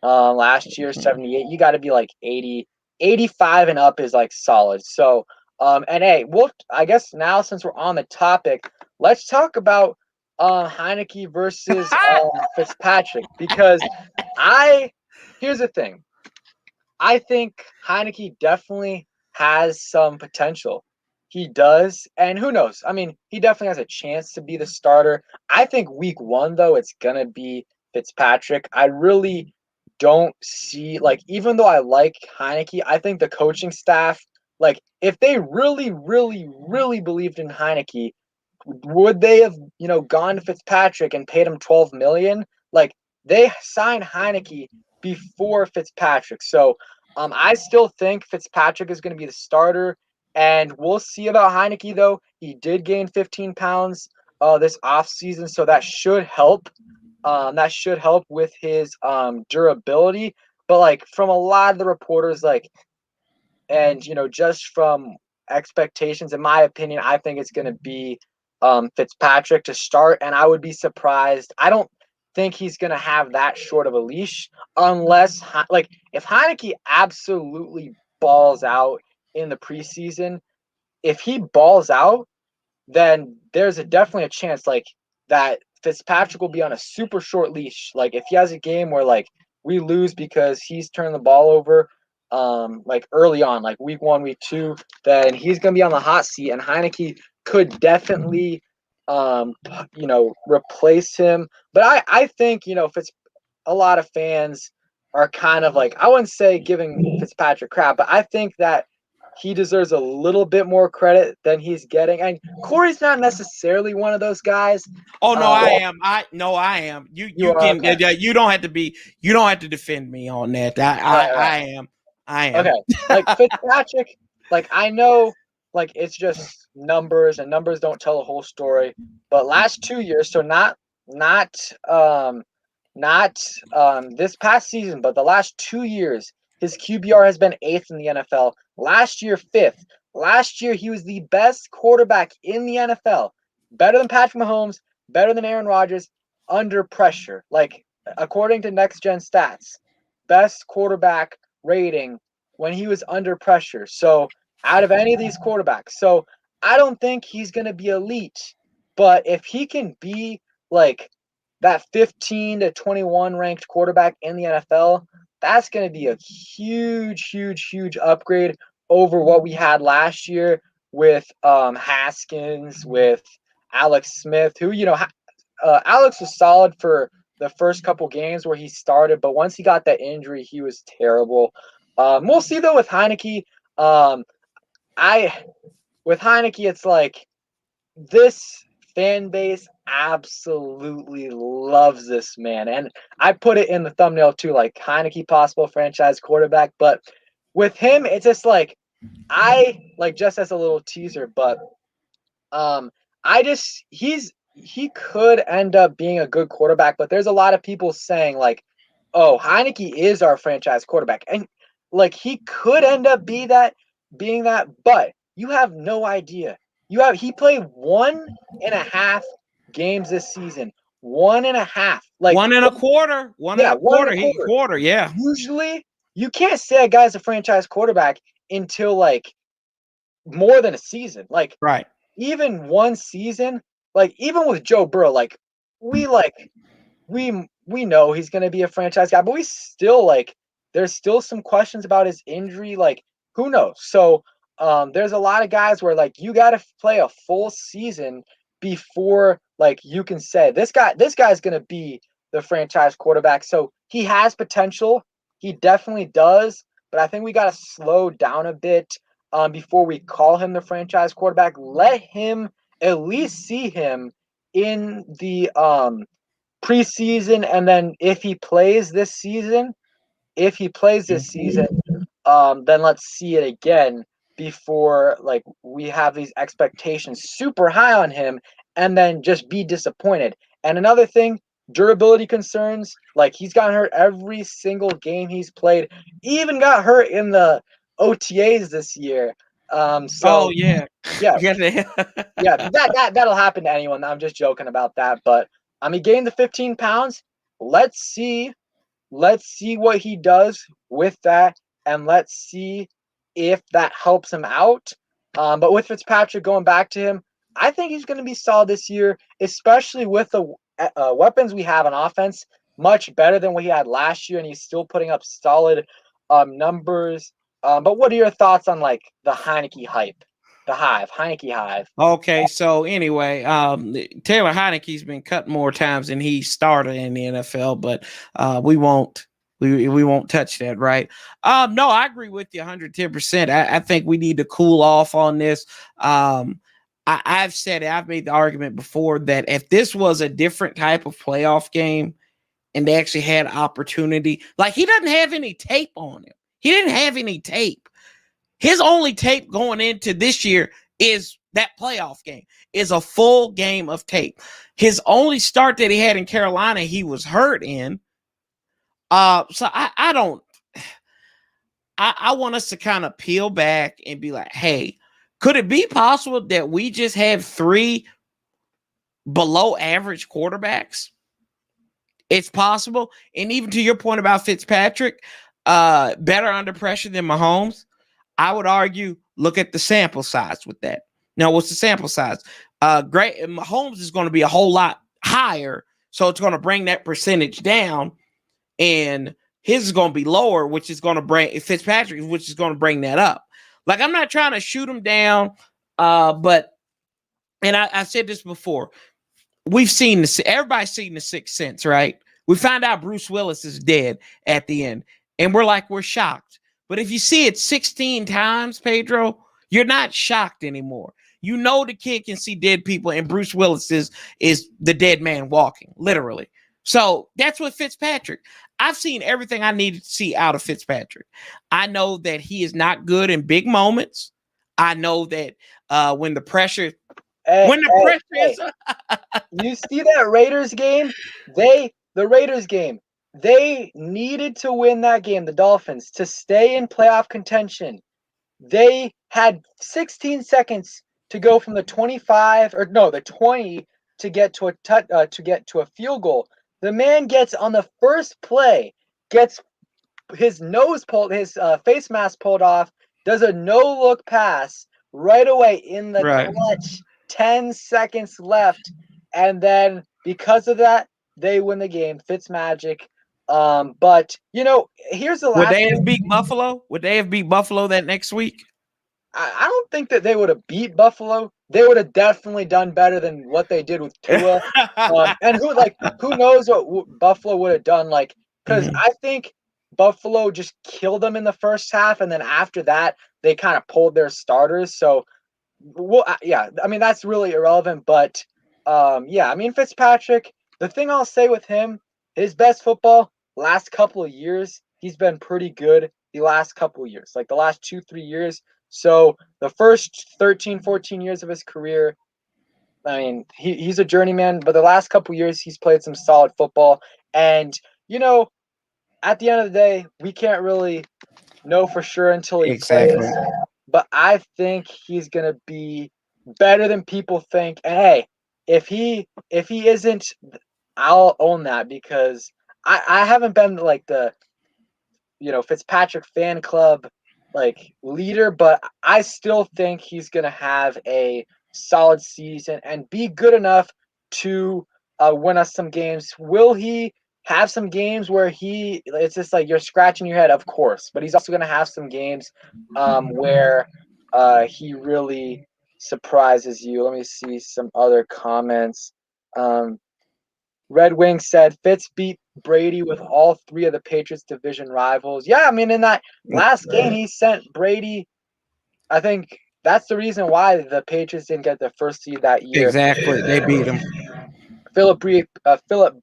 last year, 78. You got to be like 80, 85 and up is like solid. So, and hey, I guess now since we're on the topic, let's talk about Heineke versus Fitzpatrick, because here's the thing. I think Heineke definitely has some potential. He does, and who knows? I mean, he definitely has a chance to be the starter. I think week 1, though, it's going to be Fitzpatrick. I really don't see, like, even though I like Heineke, I think the coaching staff, like, if they really, really, really believed in Heineke, would they have, gone to Fitzpatrick and paid him $12 million? Like, they signed Heineke before Fitzpatrick. So, I still think Fitzpatrick is going to be the starter. And we'll see about Heineke, though. He did gain 15 pounds this offseason, so that should help. That should help with his durability. But, like, from a lot of the reporters, like, and, just from expectations, in my opinion, I think it's going to be Fitzpatrick to start. And I would be surprised. I don't think he's going to have that short of a leash unless, like, if Heineke absolutely balls out in the preseason, if he balls out, then there's definitely a chance like that Fitzpatrick will be on a super short leash. Like if he has a game where like we lose because he's turning the ball over, like early on, like week 1, week 2, then he's gonna be on the hot seat, and Heineke could definitely, replace him. But I think Fitz, a lot of fans are kind of like, I wouldn't say giving Fitzpatrick crap, but I think that he deserves a little bit more credit than he's getting. And Corey's not necessarily one of those guys. Oh no, I am. I am. You can. Okay. You don't have to be. You don't have to defend me on that. I am. I am. Okay. Like Fitzpatrick, like I know, like it's just numbers, and numbers don't tell the whole story. But last 2 years, so not this past season, but the last 2 years, his QBR has been 8th in the NFL. Last year, 5th. Last year, he was the best quarterback in the NFL. Better than Patrick Mahomes, better than Aaron Rodgers, under pressure. Like, according to Next Gen Stats, best quarterback rating when he was under pressure. So, out of any of these quarterbacks. So, I don't think he's going to be elite. But if he can be like that 15 to 21 ranked quarterback in the NFL, that's going to be a huge, huge, huge upgrade over what we had last year with Haskins, with Alex Smith, who, Alex was solid for the first couple games where he started, but once he got that injury, he was terrible. We'll see, though, with Heineke. With Heineke, it's like this fan base absolutely loves this man. And I put it in the thumbnail too, like Heineke possible franchise quarterback. But with him, it's just like just as a little teaser, but he's he could end up being a good quarterback, but there's a lot of people saying like, "Oh, Heineke is our franchise quarterback," and like he could end up being that, but you have no idea. He played 1.5 games this season, 1.5. Like, One and a quarter. One and yeah, a one and a quarter. He quarter. quarter. Yeah. Usually, you can't say a guy's a franchise quarterback until like more than a season. Right. Even one season, like even with Joe Burrow, we like we know he's gonna be a franchise guy, but we still there's still some questions about his injury. Like, who knows? So there's a lot of guys where like you gotta play a full season before like you can say this guy's gonna be the franchise quarterback. So he has potential. He definitely does, but I think we gotta slow down a bit before we call him the franchise quarterback. Let him at least see him in the preseason, and then if he plays this season, then let's see it again before like we have these expectations super high on him and then just be disappointed. And another thing, durability concerns, like he's gotten hurt every single game he's played, even got hurt in the OTAs this year. Oh So yeah. yeah, Yeah. yeah, that'll happen to anyone. I'm just joking about that, but I mean, gained the 15 pounds. Let's see, let's see what he does with that, and let's see if that helps him out. But with Fitzpatrick going back to him, I think he's going to be solid this year, especially with the weapons we have on offense, much better than what he had last year, and he's still putting up solid numbers. But what are your thoughts on like the Heineke hype, Heineke hive? Okay, so anyway, Taylor Heineke's been cut more times than he started in the NFL, but we won't touch that, right? No, I agree with you 110%. I think we need to cool off on this. I've said it, I've made the argument before that if this was a different type of playoff game and they actually had opportunity, like he doesn't have any tape on him. He didn't have any tape. His only tape going into this year is that playoff game, is a full game of tape. His only start that he had in Carolina, he was hurt in. So I don't. I want us to kind of peel back and be like, hey, could it be possible that we just have 3 below average quarterbacks? It's possible. And even to your point about Fitzpatrick, better under pressure than Mahomes, I would argue, look at the sample size with that. Now, what's the sample size? Great. Mahomes is going to be a whole lot higher, so it's going to bring that percentage down, and his is going to be lower, which is going to bring Fitzpatrick, which is going to bring that up. Like, I'm not trying to shoot him down, but and I said this before. We've seen this. Everybody's seen The Sixth Sense, right? We find out Bruce Willis is dead at the end, and we're shocked. But if you see it 16 times, Pedro, you're not shocked anymore. You know the kid can see dead people, and Bruce Willis is the dead man walking, literally. So that's what Fitzpatrick. I've seen everything I needed to see out of Fitzpatrick. I know that he is not good in big moments. I know that when the pressure Hey, is you see that Raiders game? The Raiders game, they needed to win that game, the Dolphins, to stay in playoff contention. They had 16 seconds to go from the 25 or no, the 20 to get to a field goal. The man gets on the first play, gets his face mask pulled off, does a no look pass right away in the right. clutch, 10 seconds left, and then because of that, they win the game. Fitzmagic. But here's the Would last they have thing. beat Buffalo? Would they have beat Buffalo that next week? I don't think that they would have beat Buffalo. They would have definitely done better than what they did with Tua. And who knows what Buffalo would have done? Like, because Mhm. I think Buffalo just killed them in the first half, and then after that, they kind of pulled their starters. So, well, yeah, I mean that's really irrelevant. But, yeah, I mean Fitzpatrick. The thing I'll say with him, his best football last couple of years, he's been pretty good. The last couple of years, like the last 2, 3 years. So the first 13, 14 years of his career, I mean, he's a journeyman, but the last couple years he's played some solid football. And, at the end of the day, we can't really know for sure until he plays. Exactly. But I think he's gonna be better than people think. And hey, if he isn't, I'll own that because I haven't been like the Fitzpatrick fan club like leader, but I still think he's gonna have a solid season and be good enough to win us some games. Will he have some games where it's just like you're scratching your head? Of course, but he's also gonna have some games where he really surprises you. Let me see some other comments. Um, Red Wing said Fitz beat Brady with all three of the Patriots division rivals. Yeah, I mean, in that last game, he sent Brady. I think that's the reason why the Patriots didn't get the first seed that year. Exactly. They beat him. Philip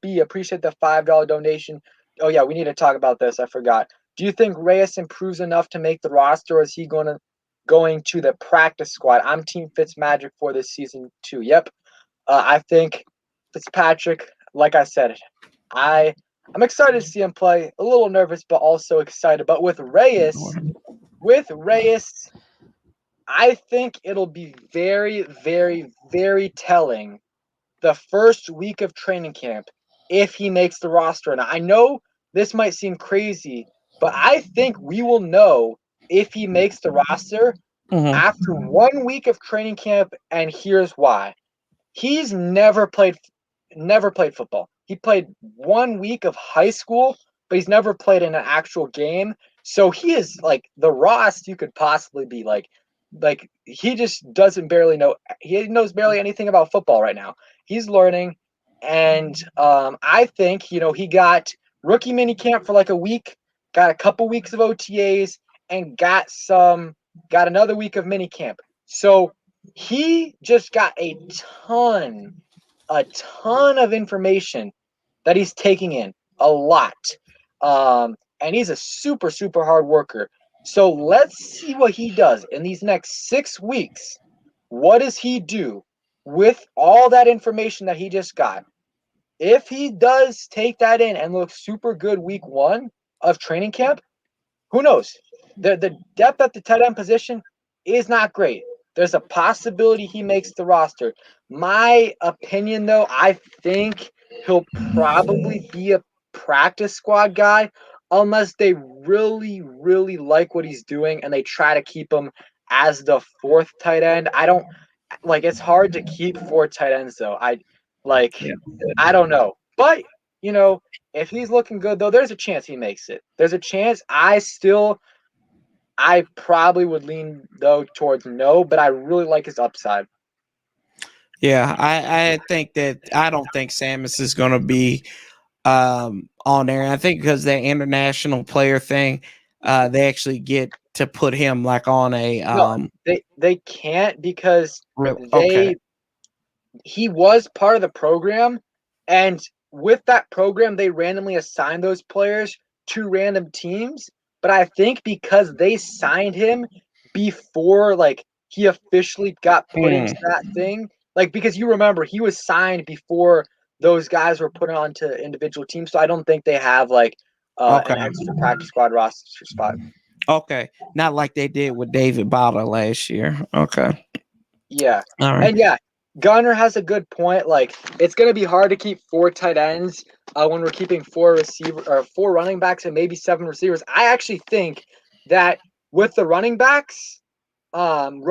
B, appreciate the $5 donation. Oh yeah, we need to talk about this. I forgot. Do you think Reyes improves enough to make the roster, or is he going to the practice squad? I'm Team Fitzmagic for this season too. Yep. I think Fitzpatrick, like I said, I'm excited to see him play. A little nervous, but also excited. But with Reyes, I think it'll be very, very, very telling the first week of training camp if he makes the roster. And I know this might seem crazy, but I think we will know if he makes the roster Mhm. after 1 week of training camp, and here's why. He's never played football. He played 1 week of high school, but he's never played in an actual game. So he is like the rawest you could possibly be. Like he just doesn't barely know. He knows barely anything about football right now. He's learning, and I think he got rookie mini camp for like a week, got a couple weeks of OTAs, and got another week of mini camp. So he just got a ton of information that he's taking in, a lot. And he's a super, super hard worker. So let's see what he does in these next 6 weeks. What does he do with all that information that he just got? If he does take that in and look super good week 1 of training camp, who knows? The depth at the tight end position is not great. There's a possibility he makes the roster. My opinion, though, I think he'll probably be a practice squad guy unless they really, really like what he's doing and they try to keep him as the fourth tight end. I don't like it's hard to keep four tight ends though. Yeah. I don't know. But, if he's looking good though, there's a chance he makes it. There's a chance. I probably would lean though towards no, but I really like his upside. Yeah, I think that I don't think Samus is going to be on there. I think because that international player thing, they actually get to put him like on a No, they can't because okay. he was part of the program, and with that program they randomly assigned those players to random teams. But I think because they signed him before like he officially got put into that thing, like because you remember he was signed before those guys were put onto individual teams. So I don't think they have like Okay. an extra practice squad roster spot. Okay. Not like they did with David Bottle last year. Okay. Yeah. All right. And yeah, Gunner has a good point. Like, it's going to be hard to keep four tight ends when we're keeping four running backs and maybe seven receivers. I actually think that with the running backs and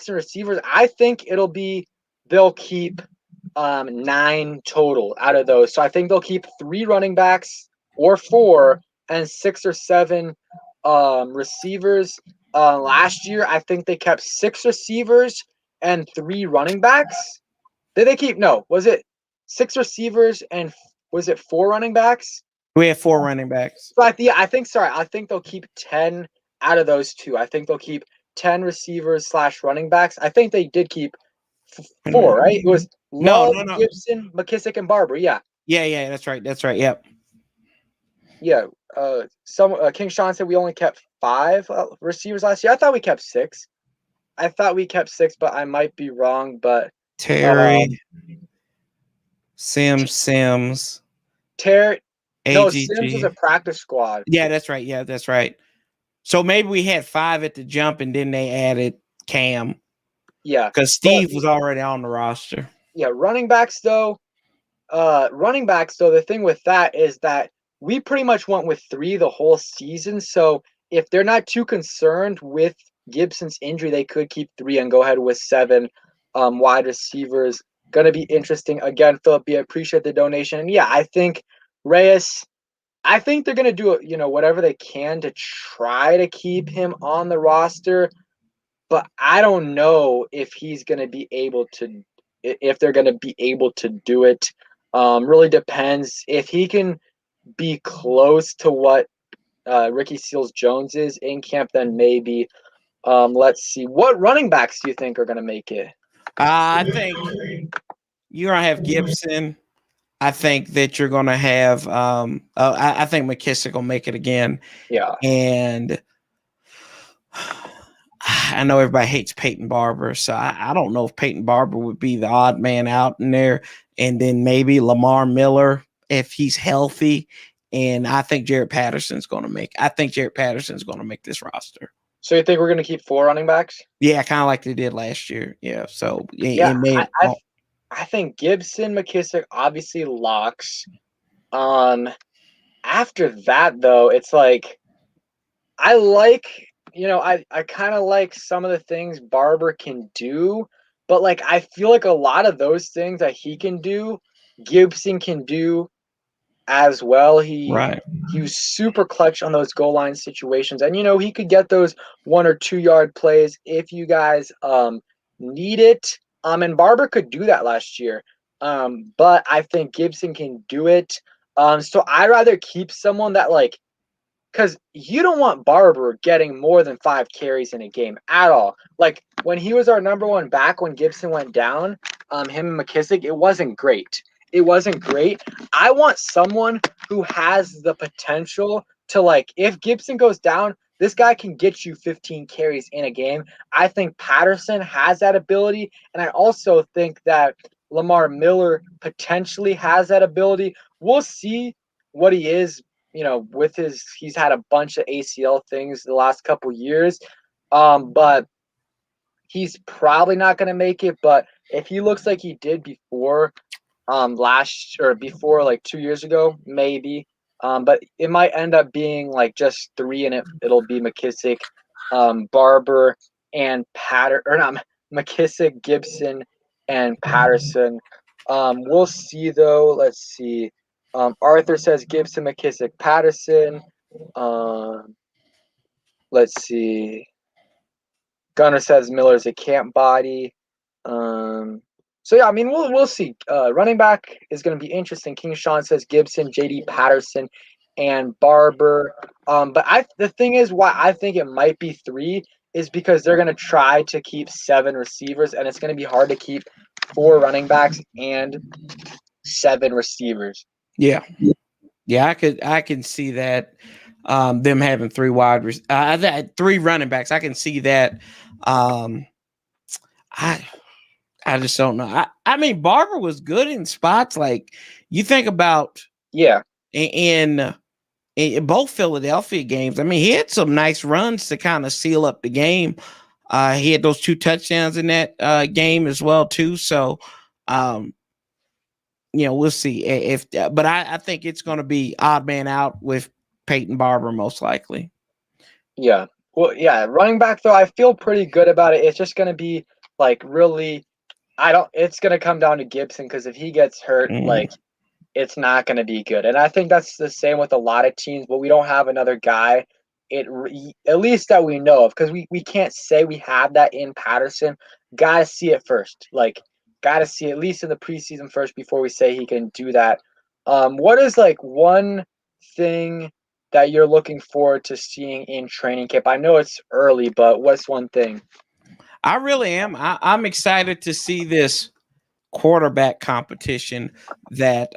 receivers, I think they'll keep 9 total out of those. So I think they'll keep 3 running backs or 4 and 6 or 7 receivers. Last year, I think they kept 6 receivers and 3 running backs. Did they keep? No, was it 6 receivers and was it 4 running backs? We have 4 running backs. But yeah, I think they'll keep 10 out of those 2. I think they'll keep 10 receivers / running backs. I think they did keep 4, right? It was No, Love, no, no. Gibson, McKissick, and Barber. Yeah. Yeah, that's right. That's right. Yep. Yeah. King Sean said we only kept 5 receivers last year. I thought we kept 6. But I might be wrong. But Terry, Sims, No, Sims was AGG. a practice squad. Yeah, that's right. Yeah, that's right. So maybe we had 5 at the jump, and then they added Cam Yeah, because but Steve was already on the roster. yeah, running backs though. The thing with that is that we pretty much went with 3 the whole season. So if they're not too concerned with Gibson's injury, they could keep 3 and go ahead with 7 wide receivers. Gonna be interesting. Again, Philip, I appreciate the donation. And yeah, I think Reyes. I think they're gonna do whatever they can to try to keep him on the roster. But I don't know if he's gonna be able to, if they're gonna be able to do it. Really depends if he can be close to what Ricky Seals Jones is in camp. Then maybe. Let's see. What running backs do you think are gonna make it? I think you're gonna have Gibson. I think that you're gonna have. I think McKissick will make it again, Yeah. and I know everybody hates Peyton Barber, so I don't know if Peyton Barber would be the odd man out in there, and then maybe Lamar Miller if he's healthy. And I think Jaret Patterson's going to make. I think Jaret Patterson's going to make this roster. So you think we're gonna keep 4 running backs? Yeah, kind of like they did last year. Yeah. So Yeah, it may. I think Gibson, McKissick, obviously locks. After that though, it's like I like, I kind of like some of the things Barber can do, but like I feel like a lot of those things that he can do, Gibson can do as well. Right. He was super clutch on those goal line situations, and he could get those 1 or 2 yard plays if you guys need it. And Barber could do that last year. But I think Gibson can do it. So I'd rather keep someone that like, because you don't want Barber getting more than 5 carries in a game at all. Like when he was our number 1 back when Gibson went down, him and McKissick, it wasn't great. It wasn't great. I want someone who has the potential to, like, if Gibson goes down, this guy can get you 15 carries in a game. I think Patterson has that ability, and I also think that Lamar Miller potentially has that ability. We'll see what he is, with he's had a bunch of ACL things the last couple years. But he's probably not going to make it. But if he looks like he did before, before like 2 years ago, maybe. But it might end up being like just 3, and it'll be McKissick, Barber, and McKissick, Gibson, and Patterson. We'll see though. Let's see. Arthur says Gibson, McKissick, Patterson. Let's see. Gunner says Miller's a camp body. So yeah, I mean we'll see. Running back is going to be interesting. King Sean says Gibson, JD Patterson, and Barber. But the thing is why I think it might be 3 is because they're going to try to keep 7 receivers, and it's going to be hard to keep 4 running backs and 7 receivers. Yeah. Yeah, I can see that. Them having 3 3 running backs. I can see that. I just don't know. I mean, Barber was good in spots. Like you think about in both Philadelphia games. I mean, he had some nice runs to kind of seal up the game. He had those 2 touchdowns in that game as well too. So, we'll see if. But I think it's going to be odd man out with Peyton Barber most likely. Yeah. Well, yeah. Running back though, I feel pretty good about it. It's just going to be like really. It's going to come down to Gibson because if he gets hurt, like it's not going to be good. And I think that's the same with a lot of teams, but we don't have another guy, at least that we know of, because we can't say we have that in Patterson. Got to see it first. Like, got to see at least in the preseason first before we say he can do that. What is like one thing that you're looking forward to seeing in training camp? I know it's early, but what's one thing? I really am. I'm excited to see this quarterback competition that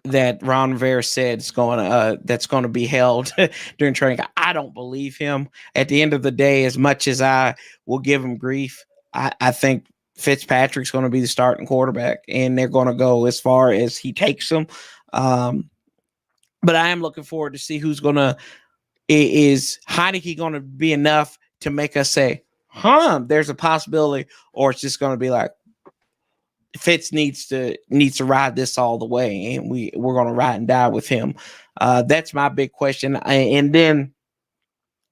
that Ron Rivera said is going that's going to be held during training. I don't believe him. At the end of the day, as much as I will give him grief, I think Fitzpatrick's going to be the starting quarterback, and they're going to go as far as he takes them. But I am looking forward to see who's going to is Heineke going to be enough to make us say, there's a possibility, or it's just going to be like Fitz needs to ride this all the way, and we're going to ride and die with him. That's my big question. And then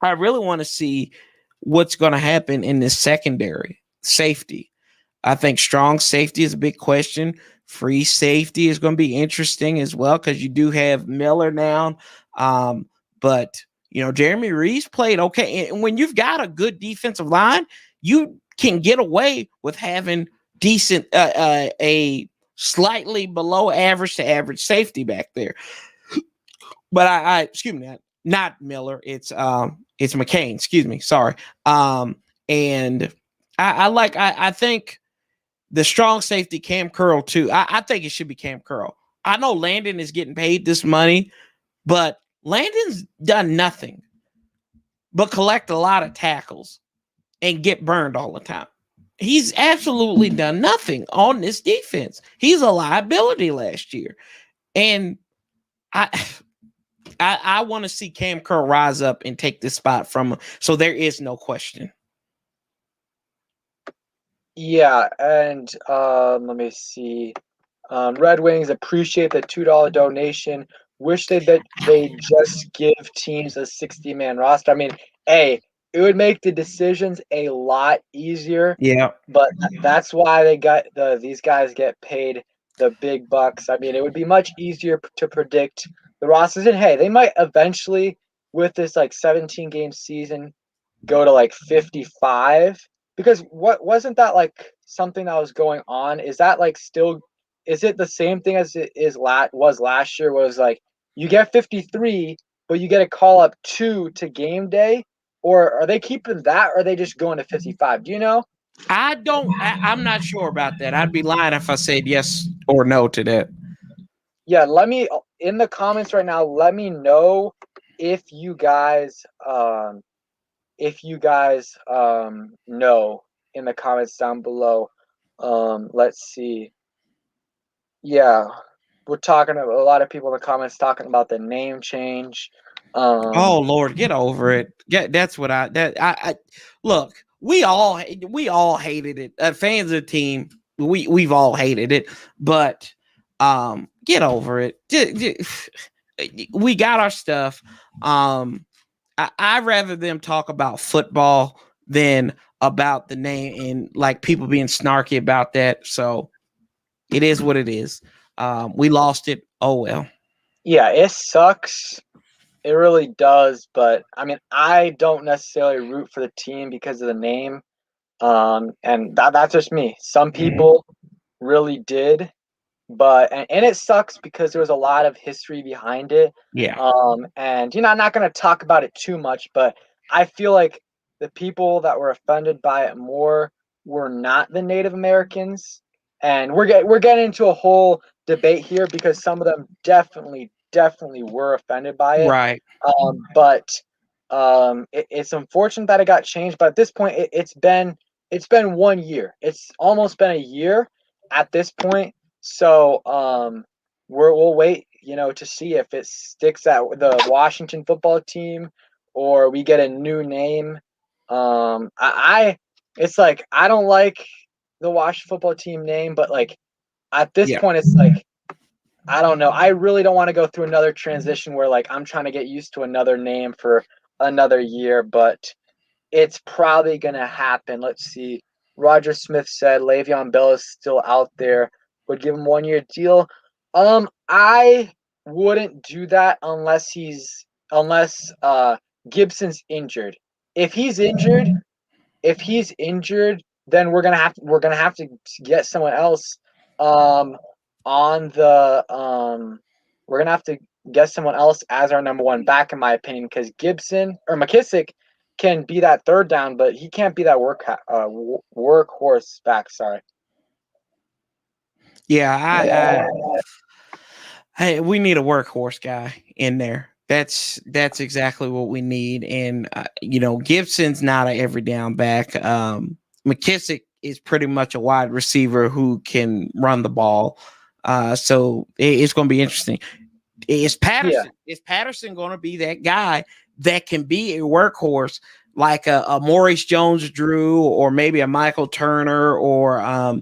I really want to see what's going to happen in this secondary safety. I think strong safety is a big question. Free safety is going to be interesting as well because you do have Miller now. But, Jeremy Reeves played okay. And when you've got a good defensive line, you can get away with having decent, a slightly below average to average safety back there. But I excuse me, not Miller. It's McCain. Excuse me. Sorry. And I think the strong safety Cam Curl too. I think it should be Cam Curl. I know Landon is getting paid this money, but Landon's done nothing but collect a lot of tackles and get burned all the time. He's absolutely done nothing on this defense. He's a liability last year. And I want to see Cam Curl rise up and take this spot from him. So there is no question. Yeah, and let me see. Red Wings appreciate the $2 donation. Wish they just give teams a 60-man roster. I mean, it would make the decisions a lot easier. Yeah, but that's why these guys get paid the big bucks. I mean, it would be much easier to predict the rosters. And hey, they might eventually, with this 17-game season, go to 55. Because what wasn't that something that was going on? Is that still? Is it the same thing as it was last year? Was you get 53, but you get a call up 2 to game day, or are they keeping that? Or are they just going to 55? Do you know? I'm not sure about that. I'd be lying if I said yes or no to that. Yeah, let me in the comments right now. Let me know if you guys know in the comments down below. Let's see. Yeah, we're talking a lot of people in the comments talking about the name change. Oh Lord, get over it. That's what I look. We all hated it. Fans of the team, we've all hated it. But get over it. We got our stuff. I'd rather them talk about football than about the name and people being snarky about that. So it is what it is. We lost it. Oh well. Yeah, it sucks. It really does. But I mean, I don't necessarily root for the team because of the name. And that's just me. Some people really did. But and it sucks because there was a lot of history behind it. Yeah. And I'm not going to talk about it too much, but I feel like the people that were offended by it more were not the Native Americans, and we're getting into a whole debate here because some of them definitely were offended by it. Right. But it's unfortunate that it got changed. But at this point, it's been 1 year. It's almost been a year at this point. So we'll wait, to see if it sticks at the Washington football team or we get a new name. It's I don't like the Washington football team name, but at this point, it's I don't know. I really don't want to go through another transition where I'm trying to get used to another name for another year, but it's probably gonna happen. Let's see. Roger Smith said Le'Veon Bell is still out there. Would give him 1-year deal. I wouldn't do that unless Gibson's injured. If he's injured, then we're gonna have to get someone else. We're gonna have to get someone else as our number one back, in my opinion, because Gibson or McKissick can be that third down, but he can't be that workhorse back. Sorry. Yeah, hey, we need a workhorse guy in there. That's exactly what we need. And Gibson's not an every down back. McKissick is pretty much a wide receiver who can run the ball. So it's going to be interesting. Is Patterson going to be that guy that can be a workhorse like a Maurice Jones-Drew or maybe a Michael Turner or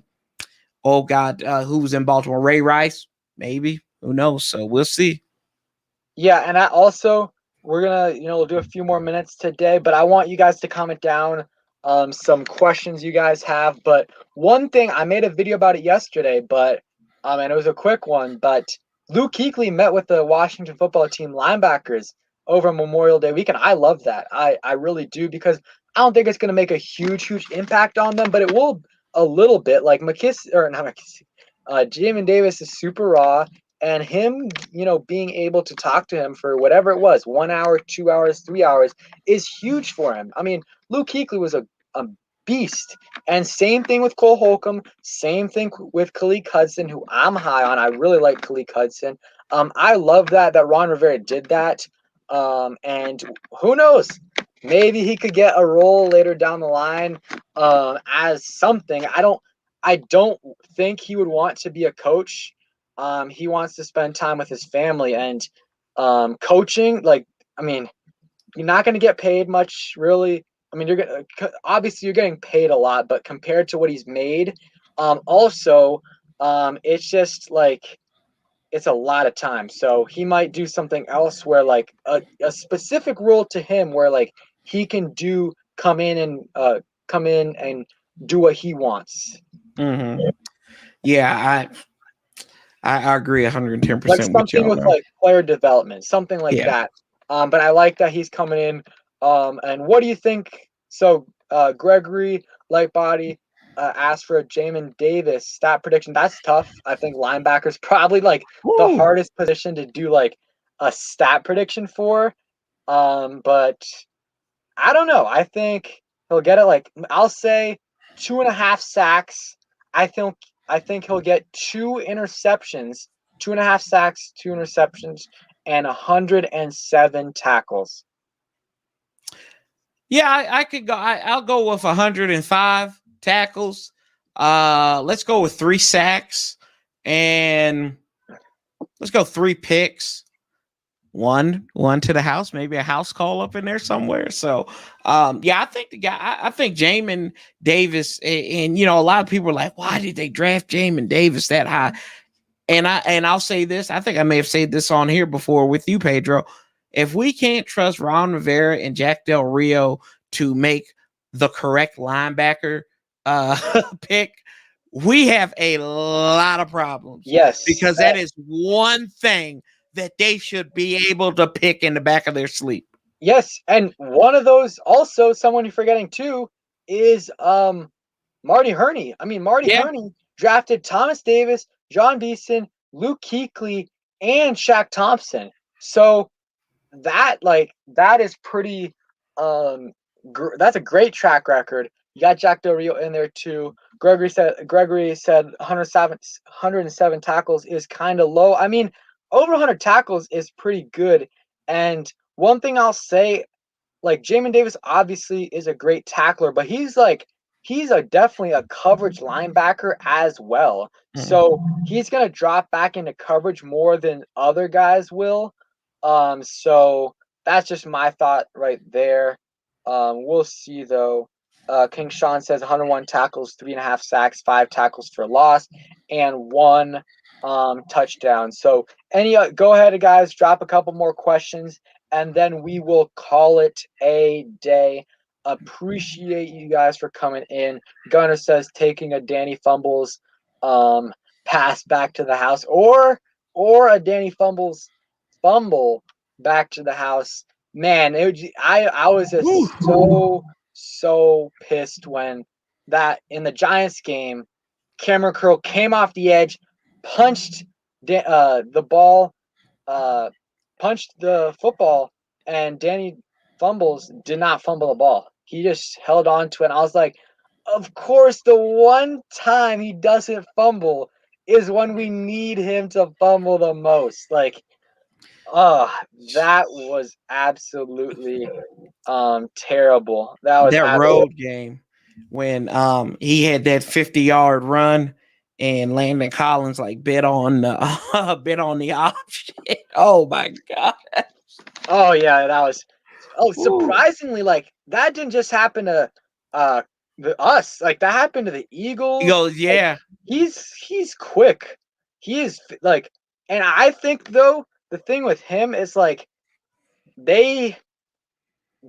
who was in Baltimore? Ray Rice, maybe. Who knows? So we'll see. Yeah, and we're gonna we'll do a few more minutes today, but I want you guys to comment down some questions you guys have. But one thing, I made a video about it yesterday, but and it was a quick one, but Luke Kuechly met with the Washington football team linebackers over Memorial Day weekend. I love that. I really do, because I don't think it's gonna make a huge impact on them, but it will a little bit. Like McKissick, or not McKissick, Jamin Davis is super raw. And him, being able to talk to him for whatever it was, 1 hour, 2 hours, 3 hours, is huge for him. I mean, Luke Kuechly was a beast. And same thing with Cole Holcomb. Same thing with Khalid Hudson, who I'm high on. I really like Khalid Hudson. I love that Ron Rivera did that. And who knows? Maybe he could get a role later down the line as something. I don't think he would want to be a coach. He wants to spend time with his family, and coaching, you're not going to get paid much, really. I mean, obviously you're getting paid a lot, but compared to what he's made, it's just it's a lot of time. So he might do something else where a specific role to him where he can come in and do what he wants. Mm-hmm. Yeah, I agree 110% with something with player development, something like that. But I like that he's coming in. And what do you think? So Gregory Lightbody asked for a Jamin Davis stat prediction. That's tough. I think linebacker's probably the hardest position to do a stat prediction for. But I don't know. I think he'll get it. I'll say 2.5 sacks. I think he'll get 2 interceptions, 2.5 sacks, 2 interceptions, and 107 tackles. Yeah, I could go. I'll go with 105 tackles. Let's go with 3 sacks, and let's go 3 picks. One to the house, maybe a house call up in there somewhere. So, I think I think Jamin Davis, and a lot of people are like, why did they draft Jamin Davis that high? And I'll say this. I think I may have said this on here before with you, Pedro. If we can't trust Ron Rivera and Jack Del Rio to make the correct linebacker pick, we have a lot of problems. Yes, because that is one thing that they should be able to pick in the back of their sleep. Yes, and one of those, also someone you're forgetting too, is Marty Herney. I mean, Marty Herney drafted Thomas Davis, John Beeson, Luke Kuechly, and Shaq Thompson. So that is pretty that's a great track record. You got Jack Del Rio in there too. Gregory said 107 tackles is kind of low. I mean, over 100 tackles is pretty good. And one thing I'll say, Jamin Davis obviously is a great tackler, but he's definitely a coverage linebacker as well. Mm-hmm. So he's gonna drop back into coverage more than other guys will. So that's just my thought right there. We'll see though. King Sean says 101 tackles, 3.5 sacks, 5 tackles for loss, and 1 touchdown. So go ahead, guys, drop a couple more questions, and then we will call it a day. Appreciate you guys for coming in. Gunner says taking a Danny Fumbles pass back to the house, or a Danny Fumbles fumble back to the house. Man, I was just so pissed when that in the Giants game, Cameron Curl came off the edge, punched the ball, punched the football, and Danny Fumbles did not fumble the ball. He just held on to it. And I was like, of course, the one time he doesn't fumble is when we need him to fumble the most. That was absolutely terrible. That road game. when he had that 50-yard run and Landon Collins like bit on the bit on the option. Oh my god. Oh yeah, that was Ooh. surprisingly, like that didn't just happen to uh us. Like that happened to the He Eagles. goes, Like yeah. he's quick. He is like, and I think though the thing with him is like they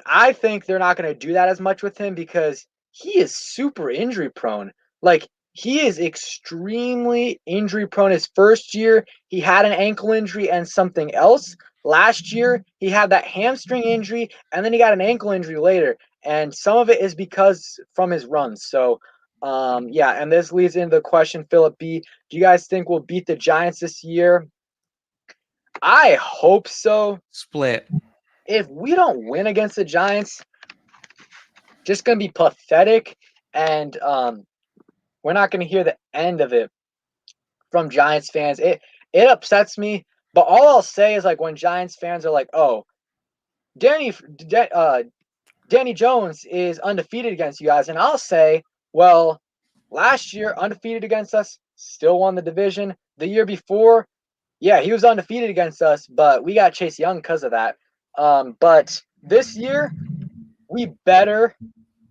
I think they're not going to do that as much with him because he is super injury prone. Like he is extremely injury prone. His first year, he had an ankle injury and something else. Last year, he had that hamstring injury and then he got an ankle injury later. And some of it is because from his runs. So, yeah, and this leads into the question, Philip B. Do you guys think we'll beat the Giants this year? I hope so. Split. If we don't win against the Giants, just gonna be pathetic, and we're not gonna hear the end of it from Giants fans. It upsets me, but all I'll say is like when Giants fans are like, "Oh, Danny, Danny Jones is undefeated against you guys," and I'll say, "Well, last year undefeated against us, still won the division. The year before, yeah, he was undefeated against us, but we got Chase Young because of that. But this year, we better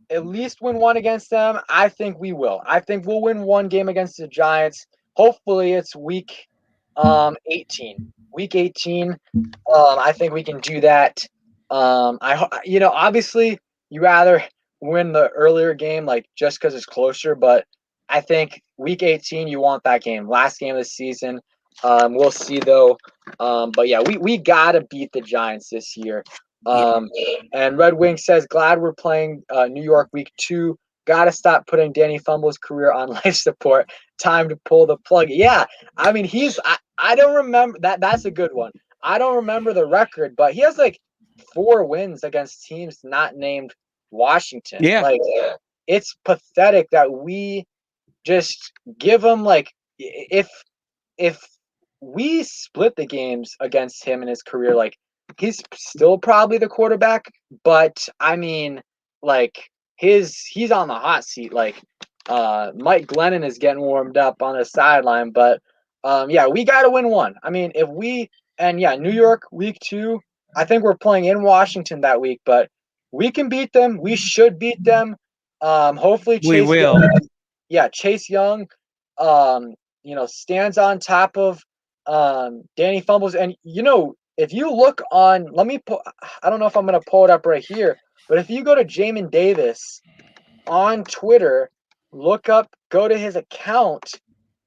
at least win one against them. I think we will. I think we'll win one game against the Giants. Hopefully it's week 18. Week 18. I think we can do that. Obviously you rather win the earlier game like just because it's closer, but I think week 18 you want that game. Last game of the season. We'll see though. But yeah, we gotta beat the Giants this year. Yeah. And Red Wing says, glad we're playing New York week 2. Gotta stop putting Danny Fumble's career on life support. Time to pull the plug. Yeah, I mean I don't remember that. That's a good one. I don't remember the record, but he has like 4 wins against teams not named Washington. Yeah. Like it's pathetic that we just give him like if we split the games against him in his career, like he's still probably the quarterback, but I mean, like he's on the hot seat. Like Mike Glennon is getting warmed up on the sideline, but yeah, we got to win one. I mean, if we and yeah, New York week 2, I think we're playing in Washington that week, but we can beat them. We should beat them. Hopefully We Chase will. Young, yeah, Chase Young stands on top of Danny Fumbles. And, if you look on, I don't know if I'm going to pull it up right here, but if you go to Jamin Davis on Twitter, go to his account,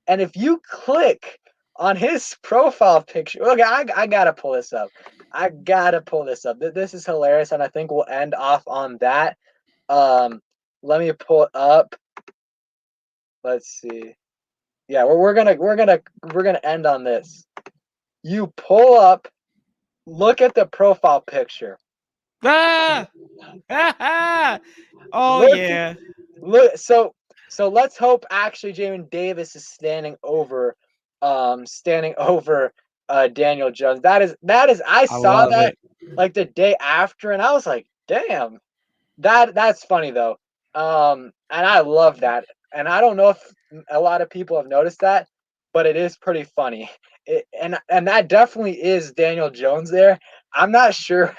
and if you click on his profile picture, look, I got to pull this up. This is hilarious, and I think we'll end off on that. Let me pull it up. Let's see. Yeah, we're gonna end on this. You pull up, look at the profile picture. Ah! Oh Look, yeah. look. So let's hope actually Jamin Davis is standing over Daniel Jones. That is. I I saw love that it. like the day after, and I was like, damn, that's funny though. And I love that. And I don't know if a lot of people have noticed that, but it is pretty funny. And that definitely is Daniel Jones there. I'm not sure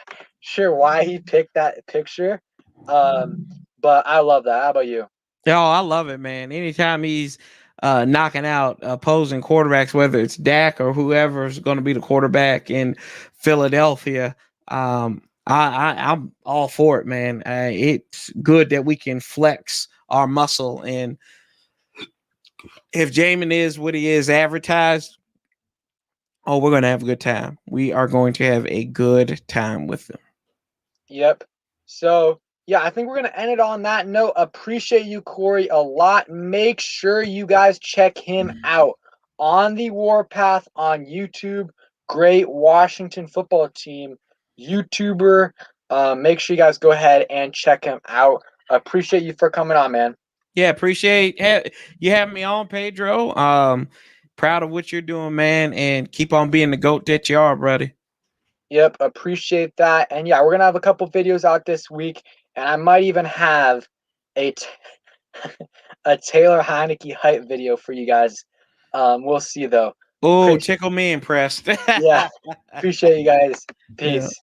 why he picked that picture. But I love that. How about you? Oh, I love it, man. Anytime he's knocking out opposing quarterbacks, whether it's Dak or whoever's going to be the quarterback in Philadelphia, I'm all for it, man. It's good that we can flex our muscle, and if Jamin is what he is advertised, oh, we're going to have a good time. We are going to have a good time with them. Yep. So yeah, I think we're gonna end it on that note. Appreciate you, Corey, a lot. Make sure you guys check him out on the Warpath on YouTube. Great Washington football team YouTuber. Make sure you guys go ahead and check him out. Appreciate you for coming on, man. Yeah, appreciate you having me on, Pedro. Proud of what you're doing, man, and keep on being the goat that you are, buddy. Yep, appreciate that. And yeah, we're gonna have a couple videos out this week, and I might even have a a Taylor Heineke hype video for you guys. We'll see though. Oh, Appreciate, tickle me impressed. yeah, appreciate you guys. Yeah. Peace.